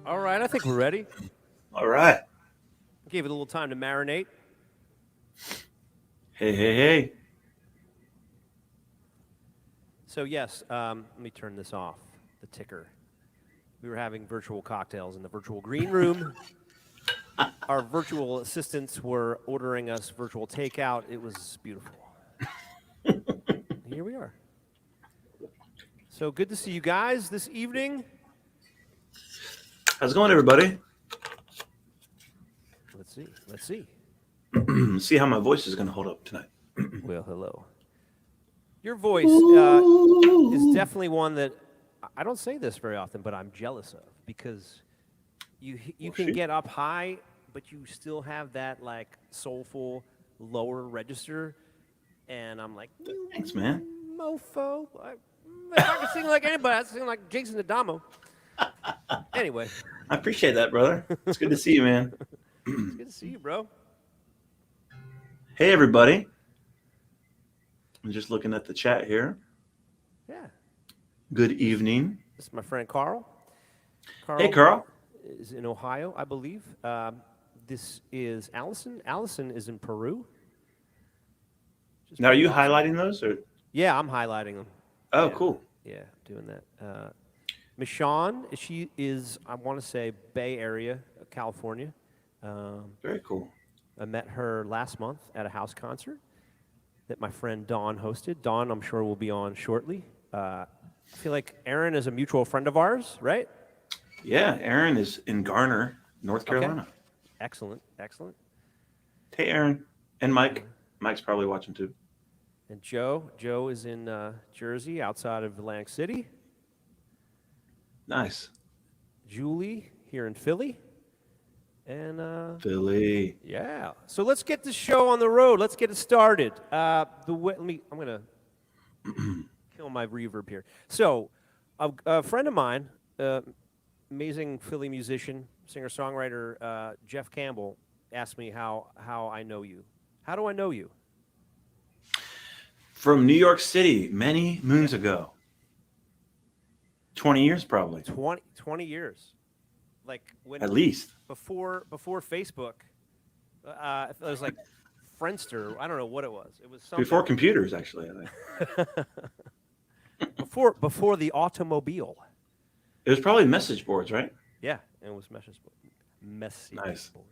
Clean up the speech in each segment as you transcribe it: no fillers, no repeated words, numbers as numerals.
All right, I think we're ready. All right. Gave it a little time to marinate. Hey. So yes, let me turn this off. The ticker. We were having virtual cocktails in the virtual green room. Our virtual assistants were ordering us virtual takeout. It was beautiful. Here we are. So good to see you guys this evening. How's it going, everybody? Let's see. See how my voice is going to hold up tonight. Well, hello. Your voice is definitely one that I don't say this very often, but I'm jealous of because you can get up high, but you still have that like soulful lower register, and I'm like, Thanks, man. mofo. If I can sing like anybody, I sing like Jason Adamo. Anyway, I appreciate that, brother. It's good to see you, man. it's good to see you, bro. Hey, everybody. I'm just looking at the chat here. Yeah. Good evening. This is my friend Carl. Hey, Carl. Is in Ohio, I believe. This is Allison. Allison is in Peru. Now, are you highlighting those? Or? Yeah, I'm highlighting them. Oh, yeah. Cool. Yeah, doing that. Michonne, she is, I want to say, Bay Area, California. Very cool. I met her last month at a house concert that my friend Dawn hosted. Dawn, I'm sure, will be on shortly. I feel like Aaron is a mutual friend of ours, right? Yeah, Aaron is in Garner, North Carolina. Okay. Excellent. Hey, Aaron. And Mike. Mike's probably watching too. And Joe is in Jersey, outside of Atlantic City. Nice. Julie here in Philly. And Philly. Yeah. So let's get the show on the road. Let's get it started. I'm gonna kill my reverb here. So, a friend of mine, amazing Philly musician, singer-songwriter, Jeff Campbell, asked me how I know you. How do I know you? From New York City, many moons ago. 20 years, probably. 20 years. Like when at least before Facebook, it was like Friendster. I don't know what it was. It was something before computers, actually. I think before the automobile. It was probably message boards, right? Yeah, it was message board. Nice. Board.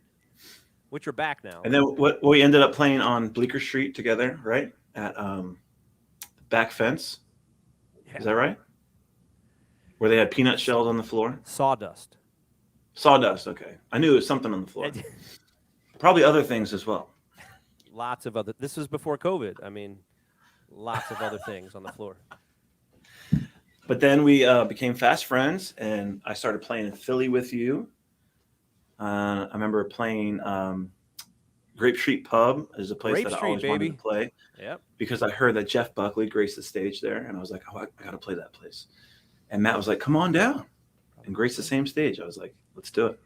Which are back now. And then what we ended up playing on Bleecker Street together, right? At the back fence. Yeah. Is that right? Where they had peanut shells on the floor. Sawdust. Okay. I knew it was something on the floor. Probably other things as well. Lots of other. This was before COVID. I mean, lots of other things on the floor. But then we became fast friends, and I started playing in Philly with you. I remember playing Grape Street Pub is a place that I always wanted to play. Yep. Because I heard that Jeff Buckley graced the stage there, and I was like, oh, I got to play that place. And Matt was like, come on down and grace the same stage. I was like, let's do it.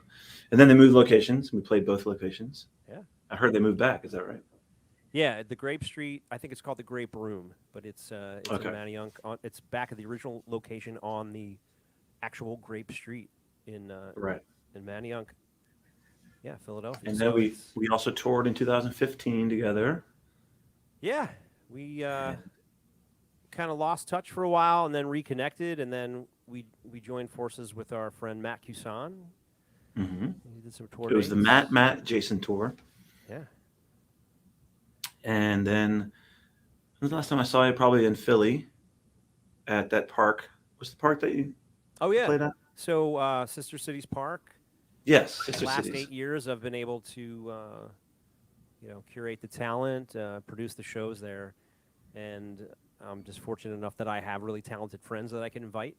And then they moved locations. We played both locations. Yeah. I heard they moved back. Is that right? Yeah, the Grape Street, I think it's called the Grape Room, but it's okay. In Manayunk. It's back at the original location on the actual Grape Street in Manayunk. Yeah, Philadelphia. And then we also toured in 2015 together. Yeah, we kind of lost touch for a while and then reconnected, and then we joined forces with our friend Matt Cusan. Mm-hmm. We did some tour. It was the Matt Jason tour. Yeah. And then when was the last time I saw you? Probably in Philly at that park. What's the park that you played at? So Sister Cities Park. Yes, Sister Cities. The last 8 years I've been able to curate the talent, produce the shows there, and I'm just fortunate enough that I have really talented friends that I can invite.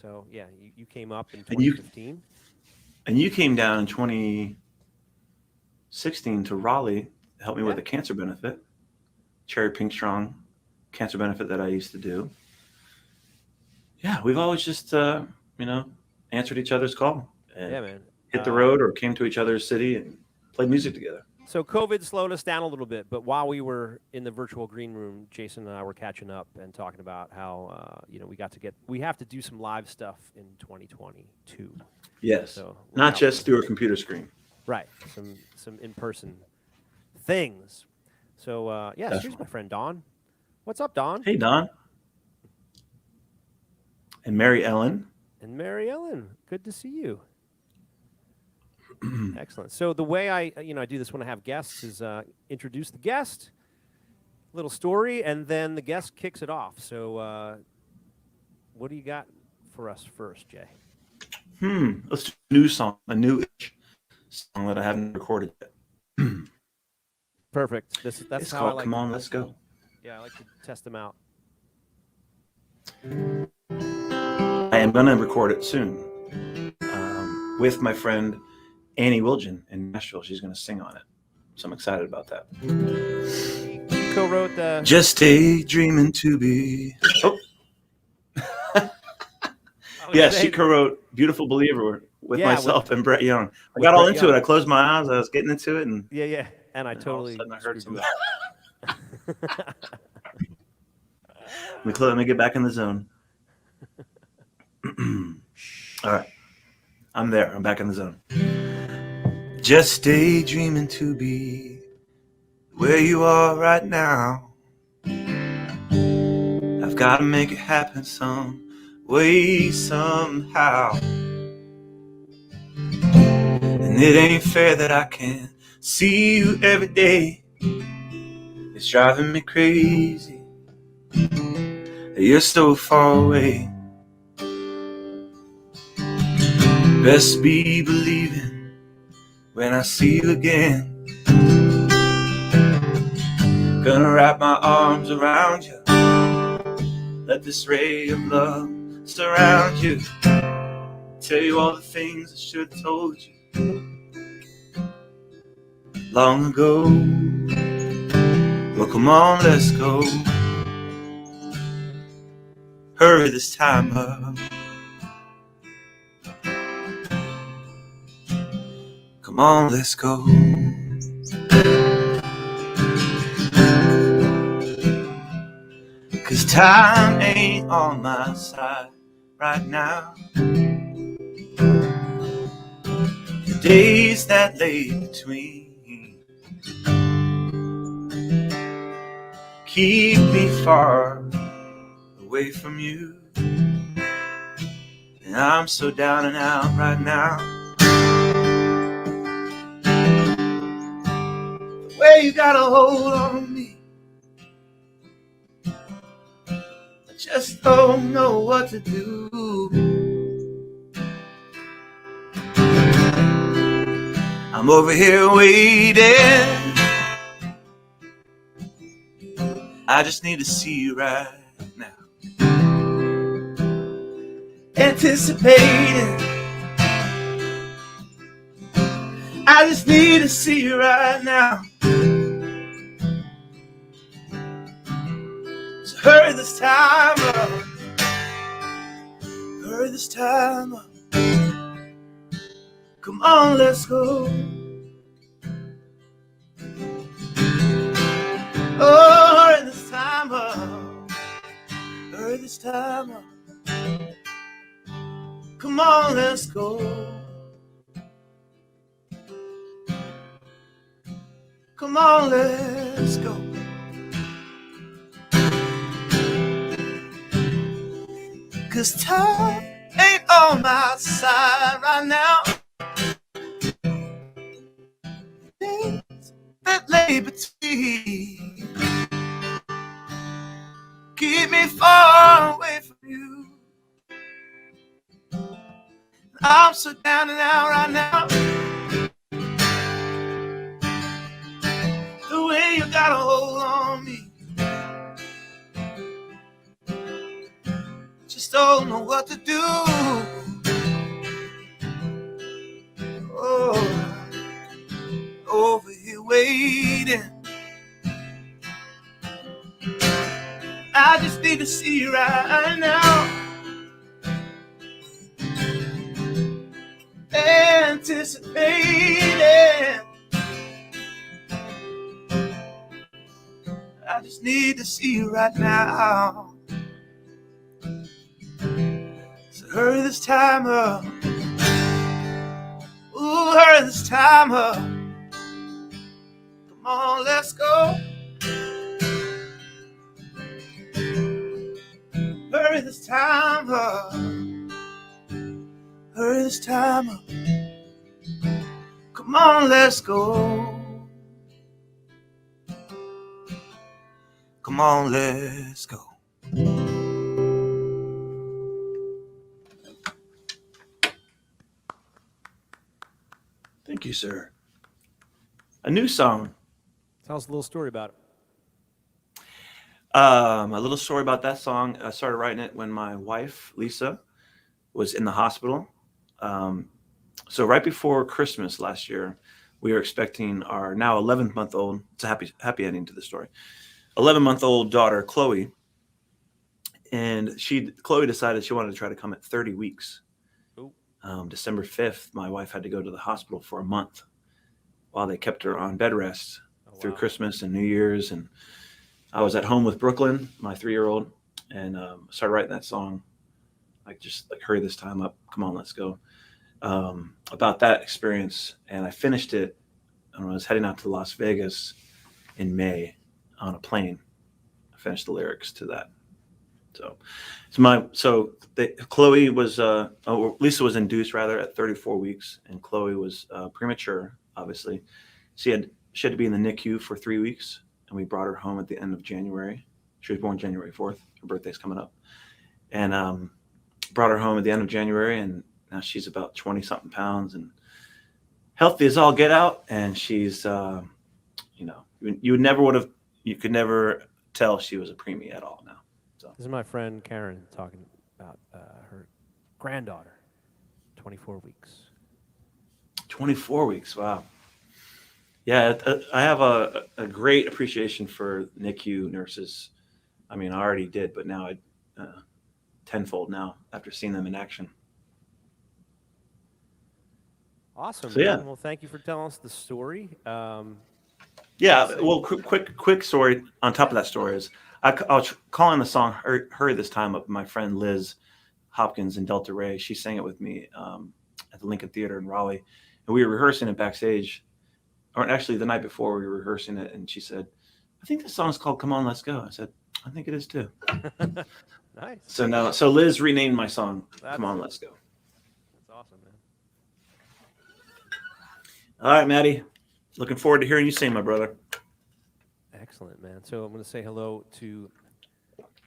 So yeah, you came up in 2015. And you came down in 2016 to Raleigh to help me with a cancer benefit, Cherry Pink Strong cancer benefit that I used to do. Yeah, we've always just answered each other's call. And yeah, man. Hit the road or came to each other's city and played music together. So COVID slowed us down a little bit, but while we were in the virtual green room, Jason and I were catching up and talking about how we have to do some live stuff in 2022. Yes. So Not just through a computer screen. Right. Some in-person things. So here's my friend Dawn. What's up, Dawn? Hey, Don. And Mary Ellen. And Mary Ellen. Good to see you. Excellent. So the way I do this when I have guests is introduce the guest, little story, and then the guest kicks it off. So what do you got for us first, Jay? Let's do a new song, a new song that I haven't recorded yet. Perfect. That's it's how called I like. Come On, Let's Go. Yeah, I like to test them out. I am going to record it soon with my friend Annie Wilgen in Nashville. She's going to sing on it. So I'm excited about that. You co-wrote the... Just daydreaming to be... Oh. Yeah, she co-wrote Beautiful Believer with myself and Brett Young. I got all into it. I closed my eyes. I was getting into it. And yeah. And I totally... I heard something. Let me get back in the zone. All right. I'm there. I'm back in the zone. Just daydreaming to be where you are right now. I've got to make it happen some way, somehow. And it ain't fair that I can't see you every day. It's driving me crazy that you're so far away. Best be believing when I see you again. Gonna wrap my arms around you. Let this ray of love surround you. Tell you all the things I should have told you long ago. Well, come on, let's go. Hurry this time up. Come on, let's go. Cause time ain't on my side right now. The days that lay between keep me far away from you. And I'm so down and out right now. The way you got a hold on me, I just don't know what to do. I'm over here waiting. I just need to see you right now. Anticipating. I just need to see you right now. So hurry this time up. Hurry this time up. Come on, let's go. Oh, hurry this time up. Hurry this time up. Come on, let's go. Come on, let's go. Cause time ain't on my side right now. Things that lay between keep me far away from you. I'm so down and out right now. The way you got a hold on me, just don't know what to do. Oh, over here waiting. I just need to see you right now. Anticipating. just need to see you right now. So hurry this time up. Ooh, hurry this time up. Come on, let's go. Hurry this time up. Hurry this time up. Come on, let's go. Come on, let's go. Thank you, sir. A new song. Tell us a little story about it. A little story about that song. I started writing it when my wife, Lisa, was in the hospital. So right before Christmas last year, we were expecting our now 11-month-old. It's a happy ending to the story. 11-month-old daughter, Chloe. And Chloe decided she wanted to try to come at 30 weeks. December 5th, my wife had to go to the hospital for a month while they kept her on bed rest through Christmas and New Year's. And I was at home with Brooklyn, my 3-year-old, and started writing that song. Just hurry this time up. Come on, let's go. About that experience. And I finished it when I was heading out to Las Vegas in May on a plane. I finished the lyrics to that. Chloe was Lisa was induced rather at 34 weeks, and Chloe was premature. Obviously, she had to be in the NICU for 3 weeks, and we brought her home at the end of January. She was born January 4th. Her birthday's coming up, and brought her home at the end of January, and now she's about 20-something pounds and healthy as all get out. And she's, you could never tell she was a preemie at all now. This is my friend Karen talking about her granddaughter, 24 weeks. 24 weeks, wow. Yeah, I have a great appreciation for NICU nurses. I mean, I already did, but now tenfold now after seeing them in action. Awesome. So, yeah. Well, thank you for telling us the story. Quick story on top of that story is I was calling the song Hurry This Time Up. My friend Liz Hopkins in Delta Ray, she sang it with me at the Lincoln Theater in Raleigh. And we were rehearsing it backstage, or actually the night before we were rehearsing it. And she said, I think this song's called Come On, Let's Go. I said, I think it is too. Nice. So Liz renamed my song Come On, Let's Go. That's awesome, man. All right, Maddie. Looking forward to hearing you sing, my brother. Excellent, man. So I'm going to say hello to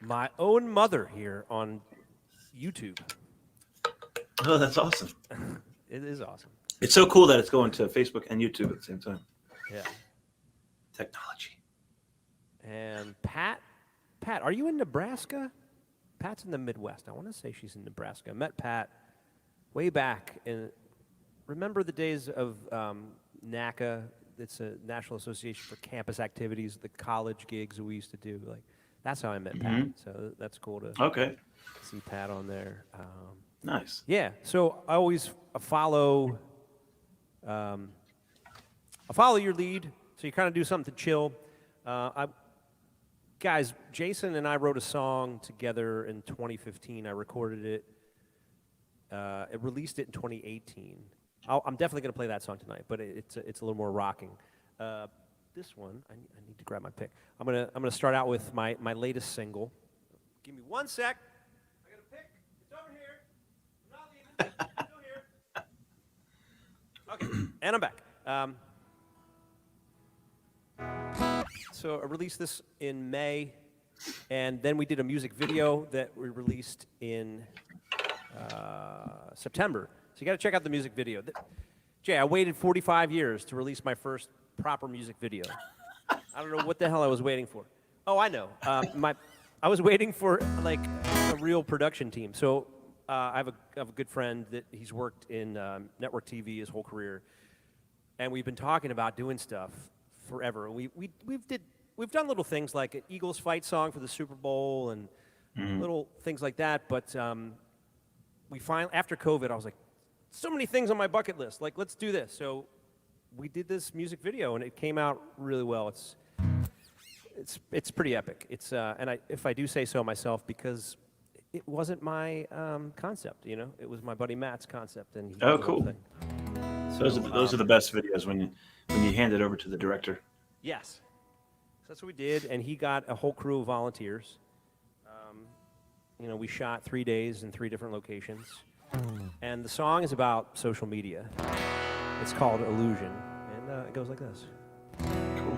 my own mother here on YouTube. Oh, that's awesome. It is awesome. It's so cool that it's going to Facebook and YouTube at the same time. Yeah. Technology. And Pat, are you in Nebraska? Pat's in the Midwest. I want to say she's in Nebraska. I met Pat way back in, remember the days of NACA? It's a National Association for Campus Activities, the college gigs that we used to do. Like, that's how I met Pat. So that's cool to see Pat on there. Nice. Yeah. So I always follow your lead. So you kind of do something to chill. Guys, Jason and I wrote a song together in 2015. I recorded it. It released it in 2018. I'm definitely going to play that song tonight, but it's a little more rocking. This one, I need to grab my pick. I'm gonna start out with my latest single. Give me 1 sec. I got a pick. It's over here. I'm not leaving. It's still here. Okay, and I'm back. So I released this in May, and then we did a music video that we released in September. So you got to check out the music video. Jay, I waited 45 years to release my first proper music video. I don't know what the hell I was waiting for. Oh, I know. I was waiting for like a real production team. So I have a good friend that he's worked in network TV his whole career, and we've been talking about doing stuff forever. We've done little things like an Eagles fight song for the Super Bowl and little things like that. But we finally, after COVID, I was like, so many things on my bucket list. Like, let's do this. So we did this music video, and it came out really well. It's pretty epic. It's and if I do say so myself, because it wasn't my concept. You know, it was my buddy Matt's concept, and he Oh, did the whole cool. thing. Those are the best videos when you hand it over to the director. Yes, so that's what we did, and he got a whole crew of volunteers. You know, we shot 3 days in 3 different locations, and the song is about social media. It's called Illusion, and it goes like this. Cool.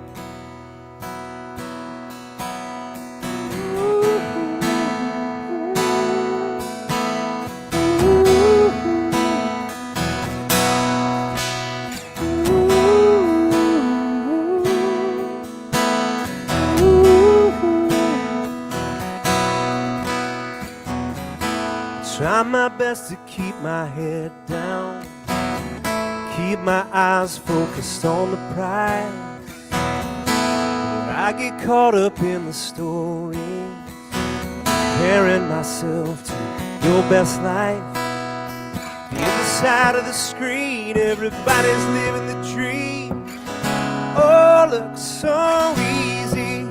Try my best to keep my head down, keep my eyes focused on the prize. But I get caught up in the story, comparing myself to your best life. The other side of the screen, everybody's living the dream. Oh, looks so easy.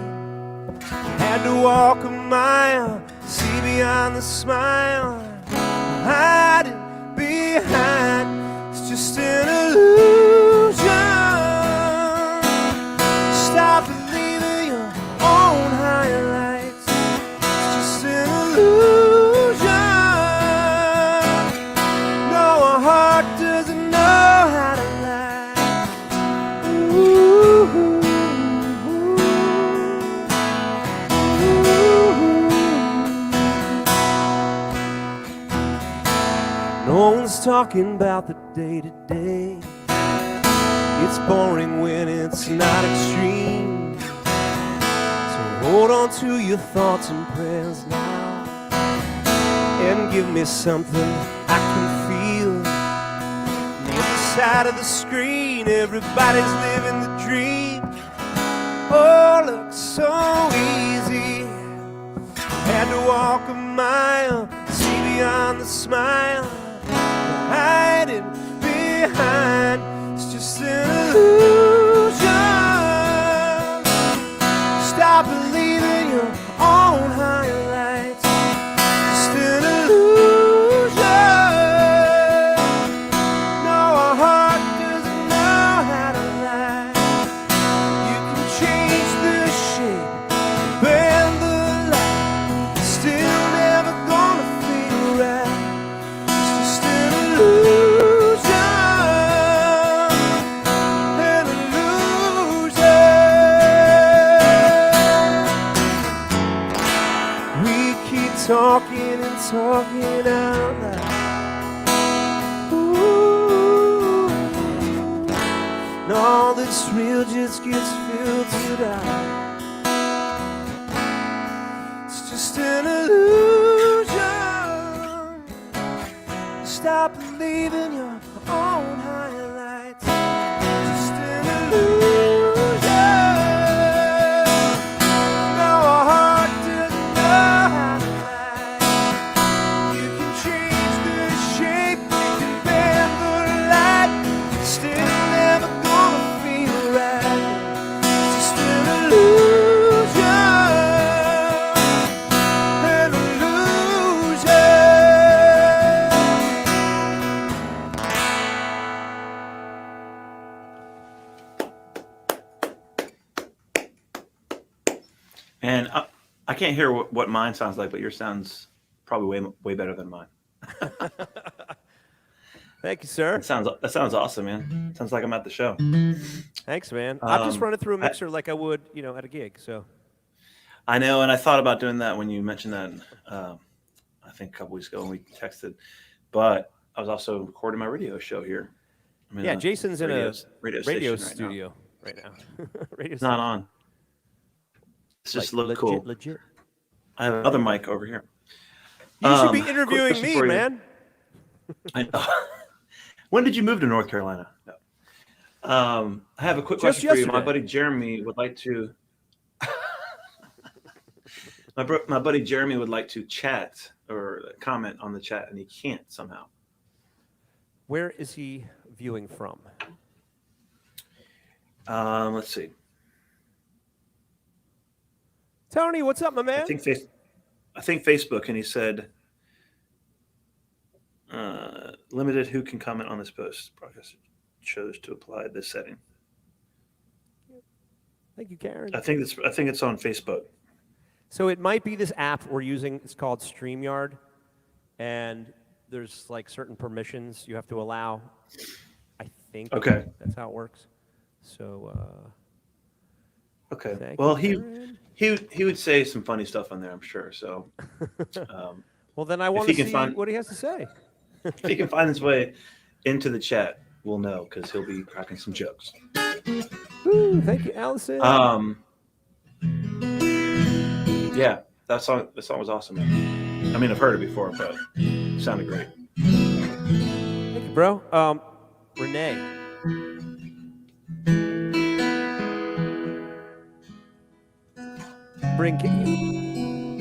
Had to walk a mile, see beyond the smile. Hiding behind, it's just an illusion. Stop believing your own highlights. It's just an illusion. No, a heart doesn't know how to lie. Ooh. No one's talking about the day-to-day. It's boring when it's not extreme. So hold on to your thoughts and prayers now, and give me something I can feel. On the other side of the screen, everybody's living the dream. Oh, looks so easy. Had to walk a mile, see beyond the smile. Hiding behind, it's just an illusion. Stop believing your own highlights. Just an illusion. No, a heart doesn't know how to lie. You can change the shape, bend the light, still never gonna feel right. Talking and talking out loud. Ooh. And all that's real just gets filtered out. It's just an illusion. Stop believing your own highlights. Just an illusion. And I can't hear what mine sounds like, but yours sounds probably way better than mine. Thank you, sir. That sounds awesome, man. Sounds like I'm at the show. Thanks, man. I'm just running through a mixer like I would, you know, at a gig. So I know, and I thought about doing that when you mentioned that. I think a couple weeks ago when we texted, but I was also recording my radio show here. Yeah, Jason's in a radio station studio right now. It's not on. It's just look cool. Legit. I have another mic over here. You should be interviewing me, man. I know. When did you move to North Carolina? No. I have a quick question for you. My buddy Jeremy would like to. My buddy Jeremy would like to chat or comment on the chat, and he can't somehow. Where is he viewing from? Let's see. Tony, what's up, my man? I think Facebook, and he said, limited who can comment on this post. Broadcaster chose to apply this setting. Thank you, Karen. I think it's on Facebook. So it might be this app we're using. It's called StreamYard, and there's like certain permissions you have to allow. I think. Okay. That's how it works. So. Okay. Well, he would say some funny stuff on there, I'm sure. So. Well, then I want to see what he has to say. If he can find his way into the chat, we'll know because he'll be cracking some jokes. Ooh, thank you, Allison. Yeah, that song was awesome. Man. I mean, I've heard it before, but it sounded great. Thank you, bro. Renee.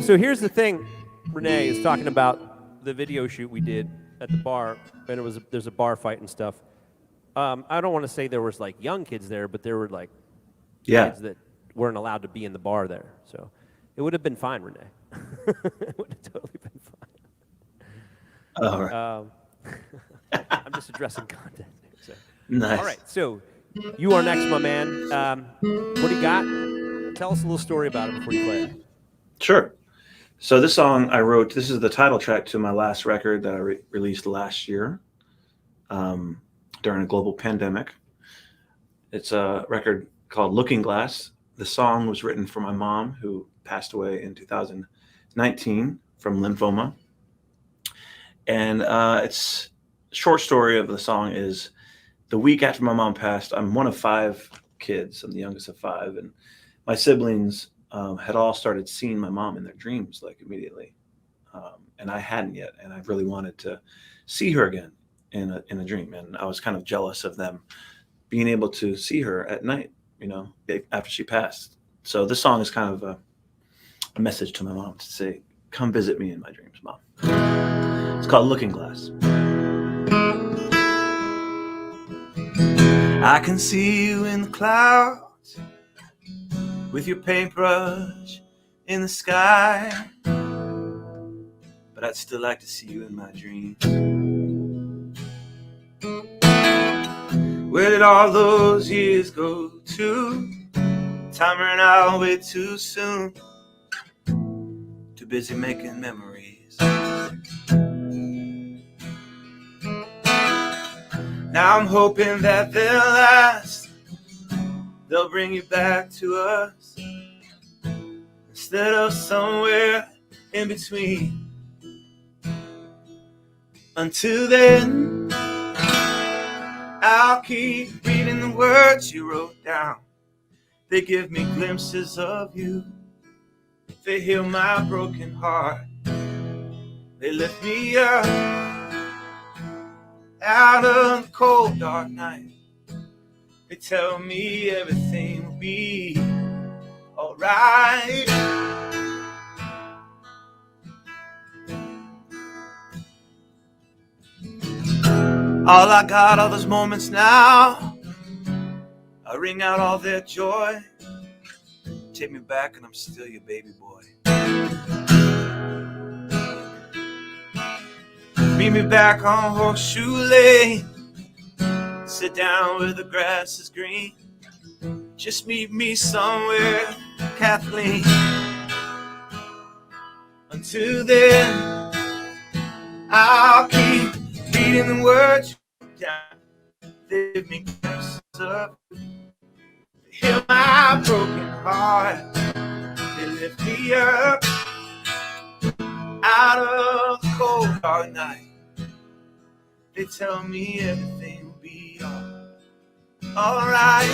So here's the thing. Renee is talking about the video shoot we did at the bar, and there's a bar fight and stuff. I don't want to say there was like young kids there, but there were like kids that weren't allowed to be in the bar there. So it would have been fine, Renee. It would have totally been fine. All right. I'm just addressing content. So. Nice. All right, so you are next, my man. What do you got? Tell us a little story about it before you play it. Sure. So this song I wrote, this is the title track to my last record that I released last year during a global pandemic. It's a record called Looking Glass. The song was written for my mom, who passed away in 2019 from lymphoma. And it's a short story of the song is the week after my mom passed, I'm one of 5 kids. I'm the youngest of 5. And my siblings had all started seeing my mom in their dreams, like immediately. And I hadn't yet. And I really wanted to see her again in a dream. And I was kind of jealous of them being able to see her at night, you know, after she passed. So this song is kind of a message to my mom to say, come visit me in my dreams, Mom. It's called Looking Glass. I can see you in the clouds with your paintbrush in the sky, but I'd still like to see you in my dreams. Where did all those years go to? Time ran out way too soon. Too busy making memories. Now I'm hoping that they'll last. They'll bring you back to us instead of somewhere in between. Until then, I'll keep reading the words you wrote down. They give me glimpses of you. They heal my broken heart. They lift me up out of the cold dark night. They tell me everything will be alright. All I got are those moments now. I wring out all their joy. Take me back and I'm still your baby boy. Meet me back on Horseshoe Lane. Sit down where the grass is green. Just meet me somewhere, Kathleen. Until then, I'll keep reading the words down. They give me glimpses of you. They heal my broken heart. They lift me up out of the cold dark night. They tell me everything will be alright.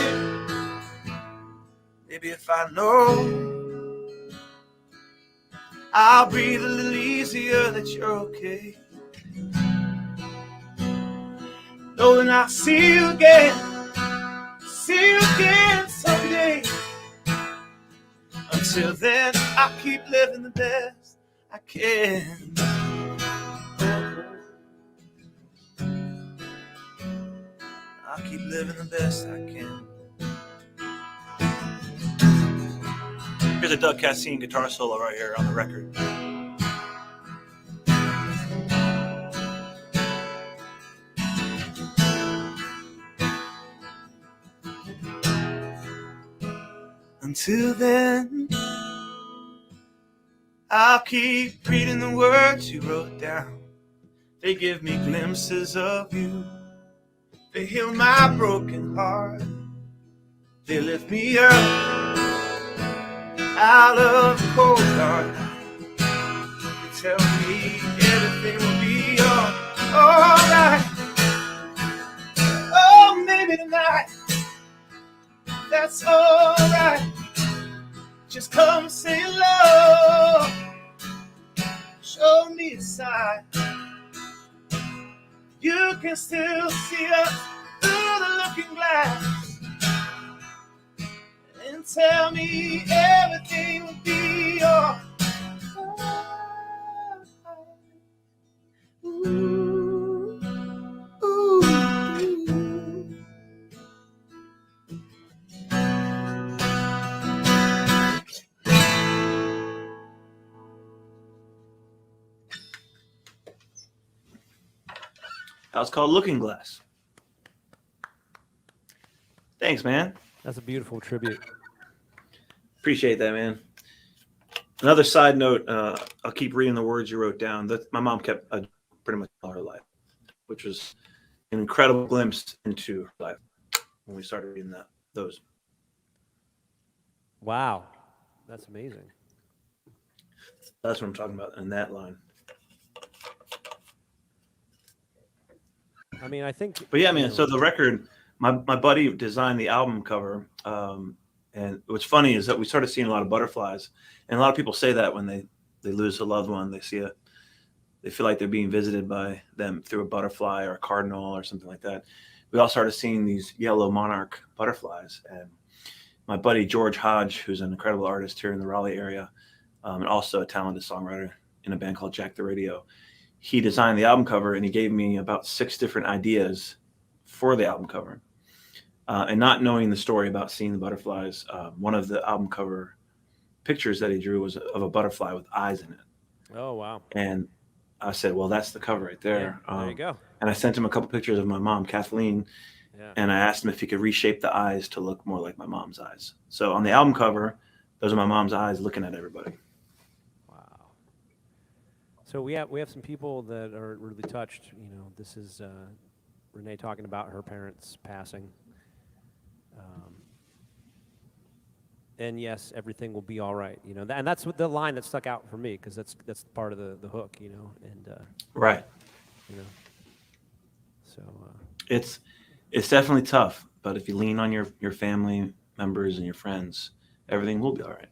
Maybe if I know, I'll breathe a little easier that you're okay. Knowing I'll see you again someday. Until then, I'll keep living the best I can. I'll keep living the best I can. Here's Here's a Doug Cassine guitar solo right here on the record. Until then, I'll keep reading the words you wrote down. They give me glimpses of you. They heal my broken heart. They lift me up out of the cold dark night. They tell me everything will be alright. Oh, maybe tonight, that's alright. Just come say hello. Show me a sign. You can still see us through the looking glass, and tell me everything will be alright. Ooh, ooh. That was called Looking Glass. Thanks, man. That's a beautiful tribute. Appreciate that, man. Another side note, I'll keep reading the words you wrote down. That my mom kept pretty much all her life, which was an incredible glimpse into her life when we started reading those. Wow, that's amazing. That's what I'm talking about in that line. I mean, I think. But yeah, man. So the record, my buddy designed the album cover, and what's funny is that we started seeing a lot of butterflies, and a lot of people say that when they lose a loved one, they feel like they're being visited by them through a butterfly or a cardinal or something like that. We all started seeing these yellow monarch butterflies, and my buddy George Hodge, who's an incredible artist here in the Raleigh area, and also a talented songwriter in a band called Jack the Radio, he designed the album cover, and he gave me about 6 different ideas for the album cover. And not knowing the story about seeing the butterflies, one of the album cover pictures that he drew was of a butterfly with eyes in it. Oh, wow. And I said, well, that's the cover right there. Yeah, there you go. And I sent him a couple pictures of my mom, Kathleen, and I asked him if he could reshape the eyes to look more like my mom's eyes. So on the album cover, those are my mom's eyes looking at everybody. So we have some people that are really touched. You know, this is Renee talking about her parents passing. And yes, everything will be all right. You know, and that's what the line that stuck out for me, because that's part of the hook. You know, and right. You know, so it's definitely tough, but if you lean on your family members and your friends, everything will be all right.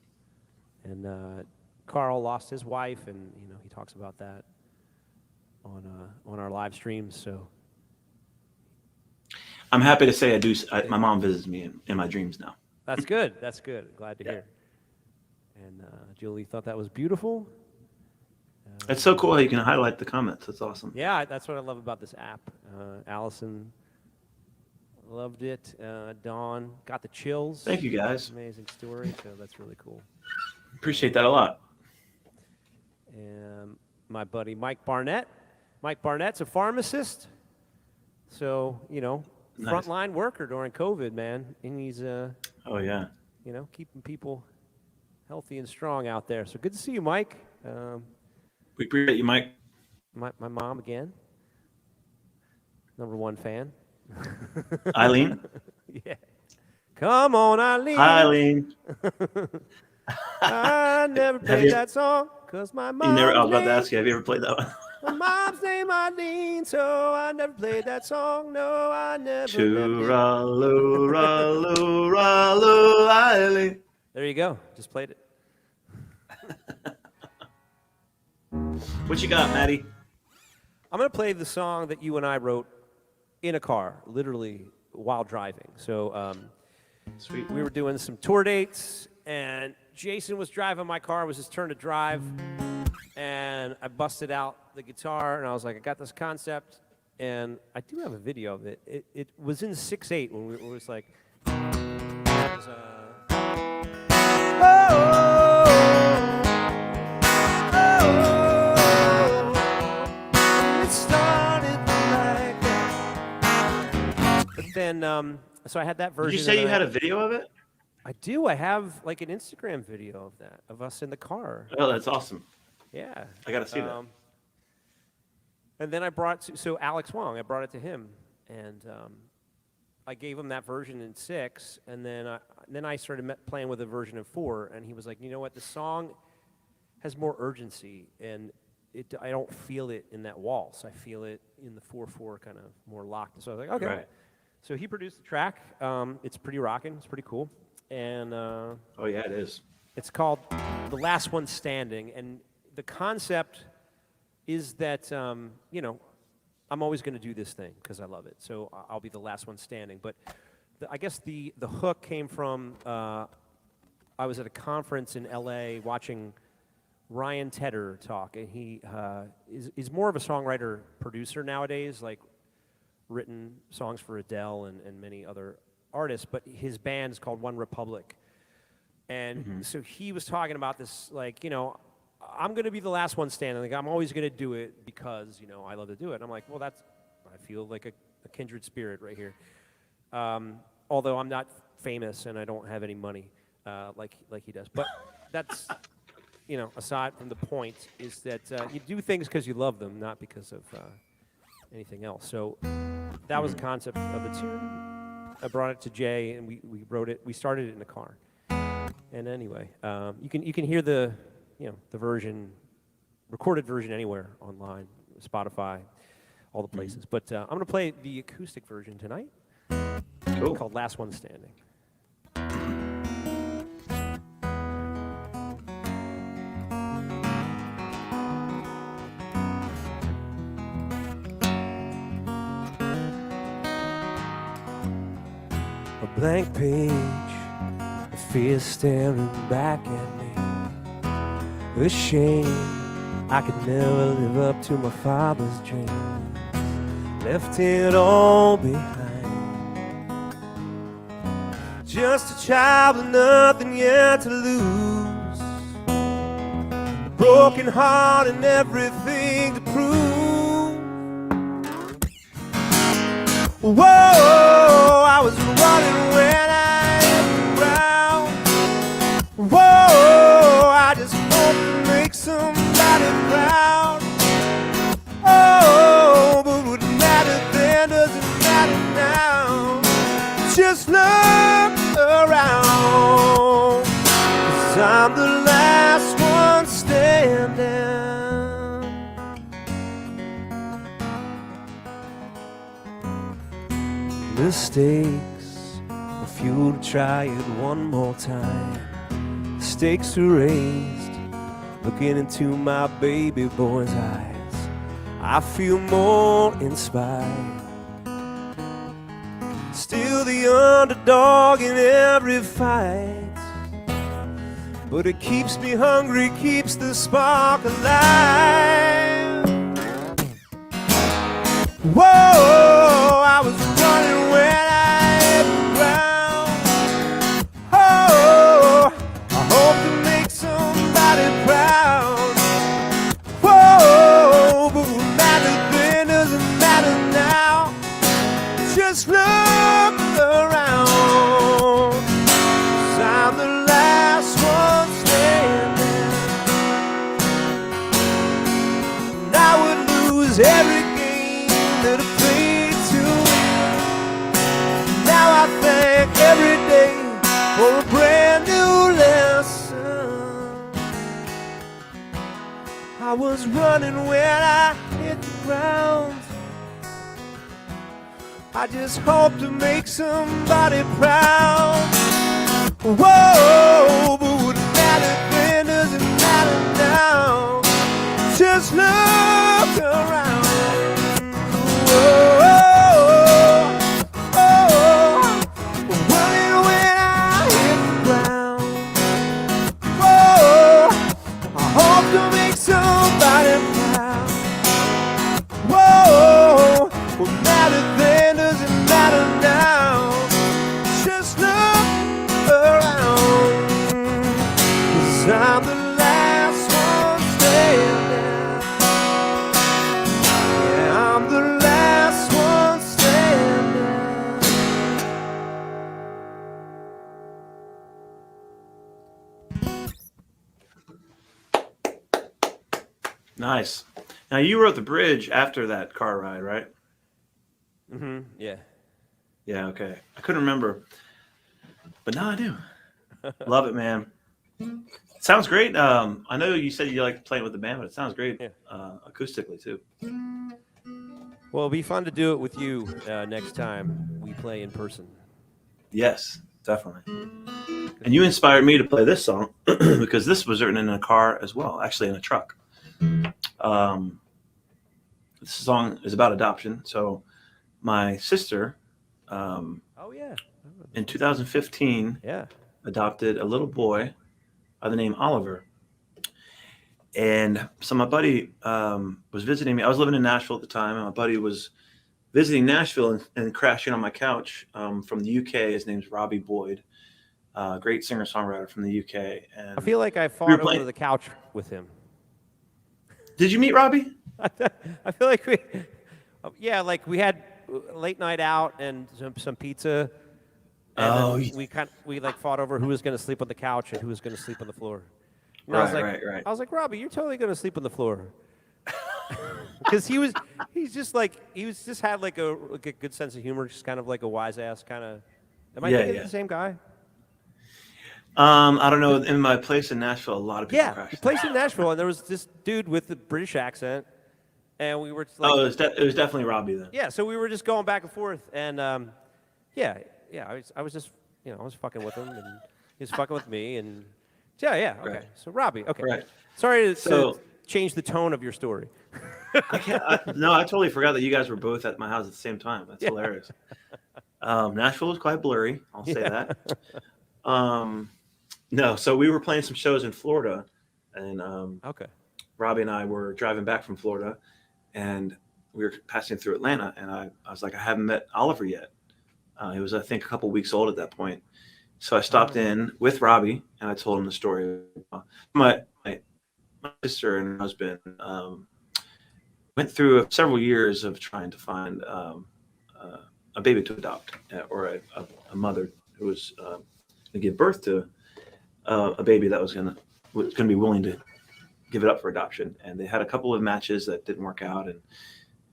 And Carl lost his wife, and you know he talks about that on our live streams. So I'm happy to say my mom visits me in my dreams now. That's good. That's good. Glad to hear. And Julie thought that was beautiful. It's so cool how you can highlight the comments. That's awesome. Yeah, that's what I love about this app. Allison loved it. Dawn got the chills. Thank you, guys. Amazing story. So that's really cool. Appreciate that a lot. And my buddy Mike Barnett. Mike Barnett's a pharmacist. So, you know, nice. Frontline worker during COVID, man. And he's, oh, yeah. You know, keeping people healthy and strong out there. So good to see you, Mike. We appreciate you, Mike. My mom again. #1 fan. Eileen? Yeah. Come on, Eileen. Hi, Eileen. I never played that song because my mom. I was about to ask you, have you ever played that one? My mom's name Eileen, so I never played that song. No, I never. Choo-ra-loo, ra-loo, ra-loo, Eileen. There you go. Just played it. What you got, Maddie? I'm going to play the song that you and I wrote in a car, literally while driving. So Sweet. We were doing some tour dates, and Jason was driving my car. It was his turn to drive, and I busted out the guitar, and I was like, I got this concept, and I do have a video of it. It was in 6/8 when it was like, it was, oh, wanted like that. But then, so I had that version. Did you say you had a video of it? I do. I have like an Instagram video of that, of us in the car. Oh, that's awesome. Yeah. I got to see that. And then I brought so Alex Wong. I brought it to him, and I gave him that version in 6, and then I started playing with a version in 4, and he was like, you know what, the song has more urgency, and I don't feel it in that waltz. I feel it in the 4/4 kind of more locked. So I was like, okay. Right. So he produced the track. It's pretty rocking. It's pretty cool, and Oh yeah, it is. it's called "The Last One Standing," and the concept is that, you know, I'm always going to do this thing because I love it. So I'll be the last one standing. But I guess the hook came from, I was at a conference in LA watching Ryan Tedder talk, and he's more of a songwriter producer nowadays, like written songs for Adele and many other artists, but his band is called One Republic. And so he was talking about this, like, you know, I'm going to be the last one standing. Like, I'm always going to do it because, you know, I love to do it. And I'm like, well, I feel like a kindred spirit right here. Although I'm not famous and I don't have any money like he does. But that's, you know, aside from the point, is that you do things because you love them, not because of anything else. So that was the concept of the tune. I brought it to Jay, and we wrote it. We started it in the car. And anyway, you can hear the version, recorded version anywhere online, Spotify, all the places. But I'm going to play the acoustic version tonight. Cool. Called "Last One Standing." A blank page, a fear staring back at me. A shame I could never live up to my father's dreams. Left it all behind. Just a child with nothing yet to lose. A broken heart and everything to prove. Whoa, I was running when I hit the ground. Whoa, I just hope to make somebody proud. Oh, but what mattered then doesn't matter now. Just look around, 'cause I'm the last one standing. Mistakes, a few to try it one more time. Stakes are raised, looking into my baby boy's eyes. I feel more inspired. Still the underdog in every fight, but it keeps me hungry, keeps the spark alive. Whoa, I was running when I hit the ground. Oh, I hope to make somebody proud. Whoa, but what mattered then doesn't matter now. Just look around, 'cause I'm the last one standing. And I would lose every game that I played to win. Now I thank every day for a brand new lesson. I was running when I hit the ground. I just hope to make somebody proud. Whoa, but what mattered then doesn't matter now. Just look around. Whoa, running when I hit the ground. Whoa, I hope to make somebody proud. Whoa, what mattered then doesn't matter now. Just look around. Nice. Now you wrote the bridge after that car ride, right? Mm-hmm. Yeah. Yeah. Okay. I couldn't remember, but now I do. Love it, man. Sounds great. I know you said you like playing with the band, but it sounds great Yeah. acoustically too. Well, it'll be fun to do it with you next time we play in person. Yes, definitely. And you inspired me to play this song because this was written in a car as well, actually in a truck. This song is about adoption. So my sister, Oh yeah. in 2015, Yeah. adopted a little boy by the name Oliver. And so my buddy was visiting me. I was living in Nashville at the time, and my buddy was visiting Nashville and crashing on my couch from the UK. His name's Robbie Boyd, great singer-songwriter from the UK. And I feel like I fought over the couch with him. Did you meet Robbie? I feel like like we had late night out and some pizza. And we like fought over who was going to sleep on the couch and who was going to sleep on the floor. And Right. I was like, Robbie, you're totally going to sleep on the floor. Because he just had like a good sense of humor, just kind of like a wise ass kind of. Am I thinking of the same guy? I don't know. In my place in Nashville, a lot of people crashed. Yeah, place in Nashville, and there was this dude with a British accent, and we were like, it was definitely Robbie then. Yeah, so we were just going back and forth, and I was just I was fucking with him, and he was fucking with me, and okay. Right. So Robbie, okay. Right. Sorry to change the tone of your story. I totally forgot that you guys were both at my house at the same time. That's hilarious. Nashville was quite blurry. I'll say that. No, so we were playing some shows in Florida, and Robbie and I were driving back from Florida, and we were passing through Atlanta, and I was like, I haven't met Oliver yet. He was, I think, a couple weeks old at that point. So I stopped in with Robbie, and I told him the story. My sister and her husband went through several years of trying to find a baby to adopt, or a mother who was to give birth to a baby that was gonna be willing to give it up for adoption. And they had a couple of matches that didn't work out, and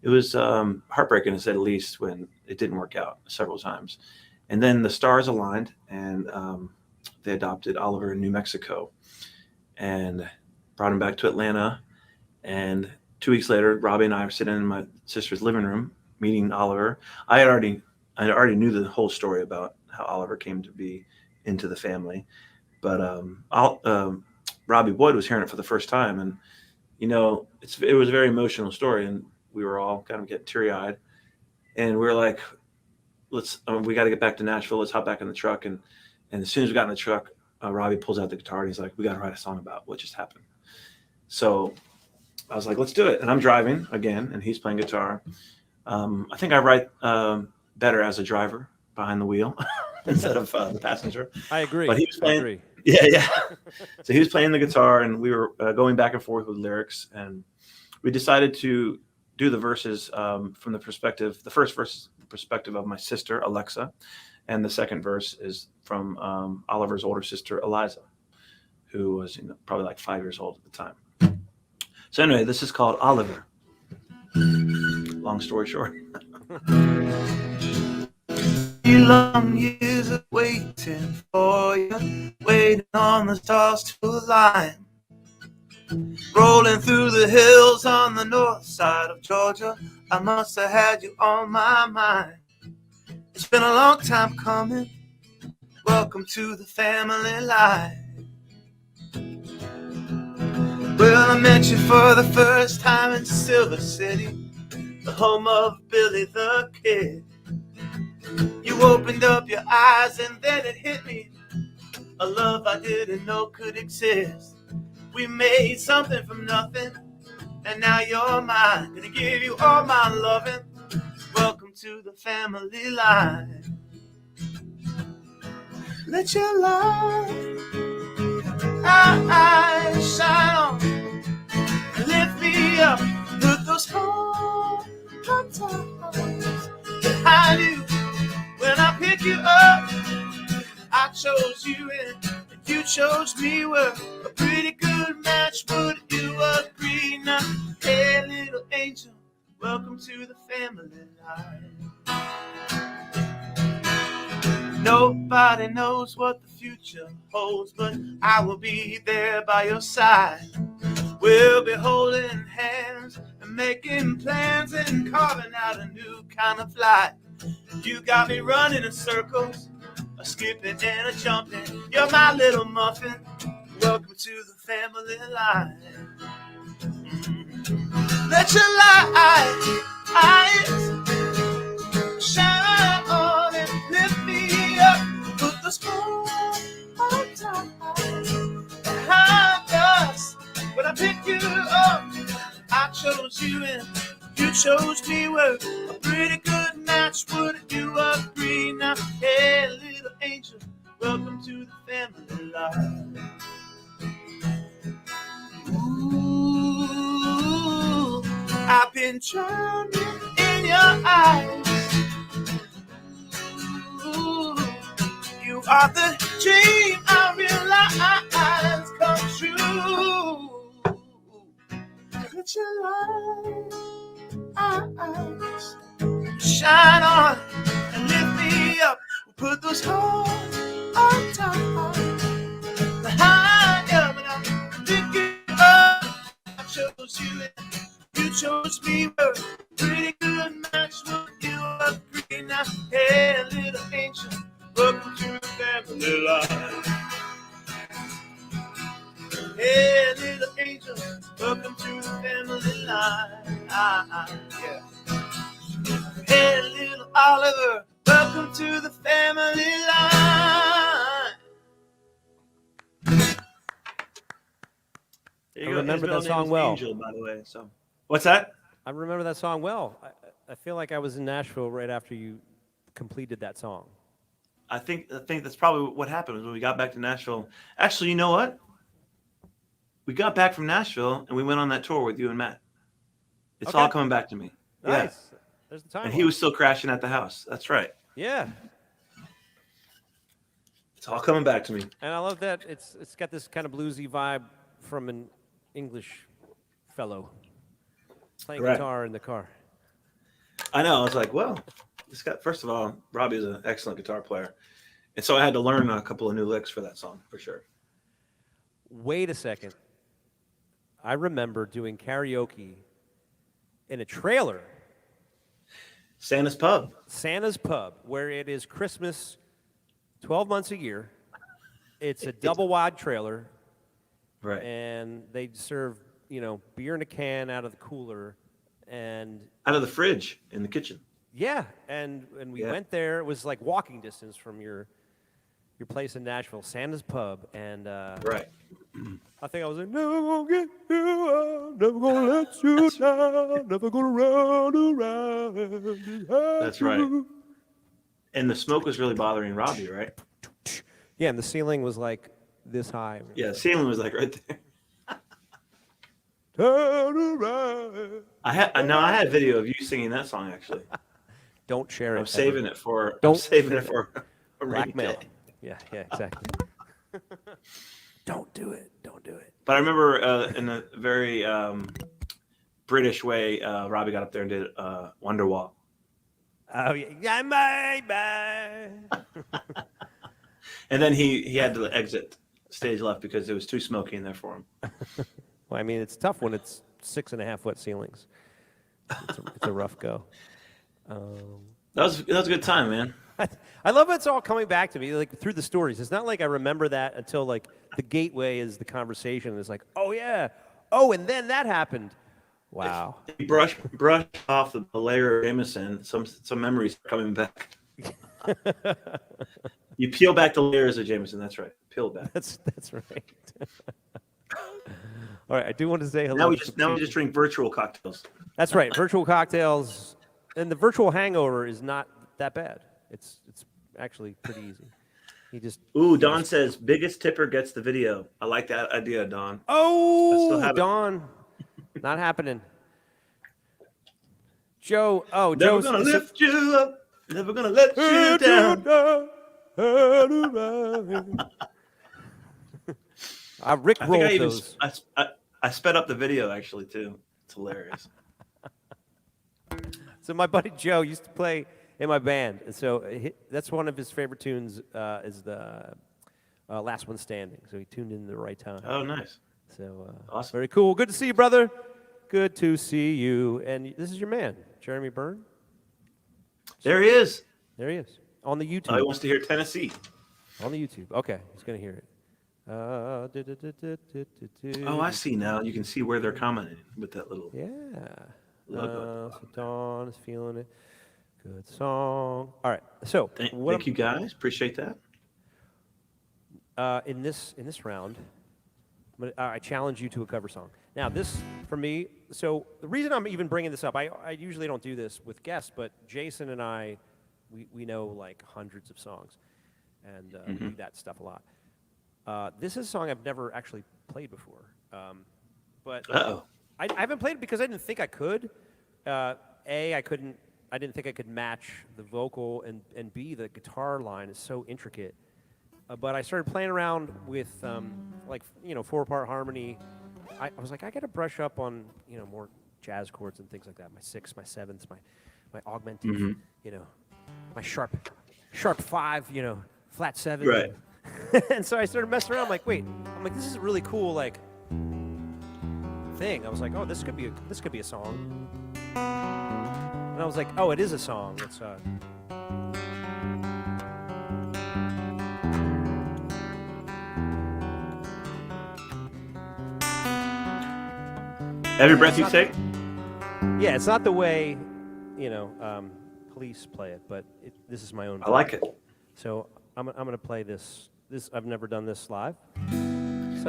it was heartbreaking to say the least when it didn't work out several times. And then the stars aligned, and they adopted Oliver in New Mexico and brought him back to Atlanta. And 2 weeks later, Robbie and I were sitting in my sister's living room meeting Oliver. I already knew the whole story about how Oliver came to be into the family, but Robbie Boyd was hearing it for the first time, and it was a very emotional story, and we were all kind of getting teary-eyed, and we were like, we got to get back to Nashville. Let's hop back in the truck, and as soon as we got in the truck, Robbie pulls out the guitar and he's like, we got to write a song about what just happened. So I was like, let's do it. And I'm driving again, and he's playing guitar. I think I write better as a driver behind the wheel instead of the passenger. I agree. But he was playing. Yeah. So he was playing the guitar, and we were going back and forth with lyrics, and we decided to do the verses from the first verse, the perspective of my sister Alexa, and the second verse is from Oliver's older sister Eliza, who was probably like 5 years old at the time. So anyway, this is called Oliver. Long story short. Long years of waiting for you, waiting on the stars to align, rolling through the hills on the north side of Georgia. I must have had you on my mind. It's been a long time coming. Welcome to the family life. Well, I met you for the first time in Silver City, the home of Billy the Kid. You opened up your eyes and then it hit me, a love I didn't know could exist. We made something from nothing, and now you're mine. Gonna give you all my loving. Welcome to the family line. Let your light shine on, lift me up, put those hard times behind you. When I pick you up, I chose you and you chose me. We're a pretty good match, would you agree? Now Welcome to the family life. Nobody knows what the future holds, but I will be there by your side. We'll be holding hands and making plans and carving out a new kind of life. You got me running in circles, a skipping and a jumping. You're my little muffin. Welcome to the family life. Let your light shine on and lift me up. Put the spoon on top behind us. When I pick you up, I chose you and you chose me. We're a pretty good match. Wouldn't you agree? Now, hey, little angel, welcome to the family life. Ooh, I've been drowning in your eyes. Ooh, you are the dream I realize come true. Let your light shine on and lift me up. We'll put those hearts on top behind you, but I'm picking up. I chose you and you chose me. We're a pretty good match. Would you agree? Now, hey, little angel, welcome to the family life. Hey, little angel, welcome to the family life. Yeah. Hey, little Oliver, welcome to the family life. There I you go. remember His middle that name song is well. Angel, by the way. So, what's that? I remember that song well. I feel like I was in Nashville right after you completed that song. I think that's probably what happened was when we got back to Nashville. Actually, you know what? We got back from Nashville and we went on that tour with you and Matt. It's Okay. all coming back to me. Yeah. Nice. There's the time. And he was still crashing at the house. That's right. Yeah. It's all coming back to me. And I love that it's got this kind of bluesy vibe from an English fellow playing Right. guitar in the car. I know. I was like, well, this guy, first of all, Robbie is an excellent guitar player. And so I had to learn a couple of new licks for that song, for sure. Wait a second. I remember doing karaoke in a trailer, Santa's Pub. Santa's Pub, where it is Christmas 12 months a year. It's a double wide trailer, Right. and they serve, beer in a can out of the cooler. And Out of the fridge in the kitchen. yeah, and we Yeah. went there. It was like walking distance from your place in Nashville, Santa's Pub, and Right. I think I was like, never gonna get you out, never gonna let you down, never gonna run around. That's right. And the smoke was really bothering Robbie, right? Yeah, and the ceiling was like this high. Yeah, the ceiling was like right there. Turn around. I had video of you singing that song actually. Don't share it. I'm saving it for a rainy blackmail. day. Yeah, exactly. Don't do it. Don't do it. But I remember in a very British way, Robbie got up there and did Wonderwall. Oh yeah, bye. And then he had to exit stage left because it was too smoky in there for him. Well, I mean, it's tough when it's 6.5 foot ceilings. It's a rough go. That was a good time, man. I love it's all coming back to me like through the stories. It's not like I remember that until like the gateway is the conversation. It's like, oh yeah, oh, and then that happened. Wow. If you brush off the layer of Jameson, some memories are coming back. You peel back the layers of Jameson. That's right. Peel back. That's right. All right, I do want to say hello. Now we just drink virtual cocktails. That's right, virtual cocktails, and the virtual hangover is not that bad. It's actually pretty easy. He just Don says biggest tipper gets the video. I like that idea, Don. Oh, Don, not happening. Joe, Never gonna lift you up. Never gonna let you down. I rickrolled those. I sped up the video actually too. It's hilarious. So my buddy Joe used to play in my band, and so that's one of his favorite tunes is the Last One Standing. So he tuned in at the right time. Oh, nice. So Awesome. very cool. Good to see you, brother. Good to see you. And this is your man, Jeremy Byrne. There he is. There he is on the YouTube. Oh, he wants to hear Tennessee. On the YouTube. Okay, he's gonna hear it. Oh, I see now. You can see where they're commenting with that little. Yeah. Logo. So Dawn is feeling it. Good song. All right. So Thank you guys. Appreciate that. in this round, I challenge you to a cover song. Now, this for me. So the reason I'm even bringing this up, I usually don't do this with guests, but Jason and I, we know like hundreds of songs, and we do that stuff a lot. This is a song I've never actually played before, but I haven't played it because I didn't think I could. I didn't think I could match the vocal, and B, the guitar line is so intricate. But I started playing around with, 4-part harmony. I was like, I got to brush up on, more jazz chords and things like that. My sixths, my sevenths, my augmented, my sharp 5, flat 7. Right. And so I started messing around. I'm like, this is a really cool thing. I was like, oh, this could be a song. And I was like, oh, it is a song. It's Every breath you take. Yeah, it's not the way, Police play it, but this is my own. I like it. So I'm gonna play this. I've never done this live.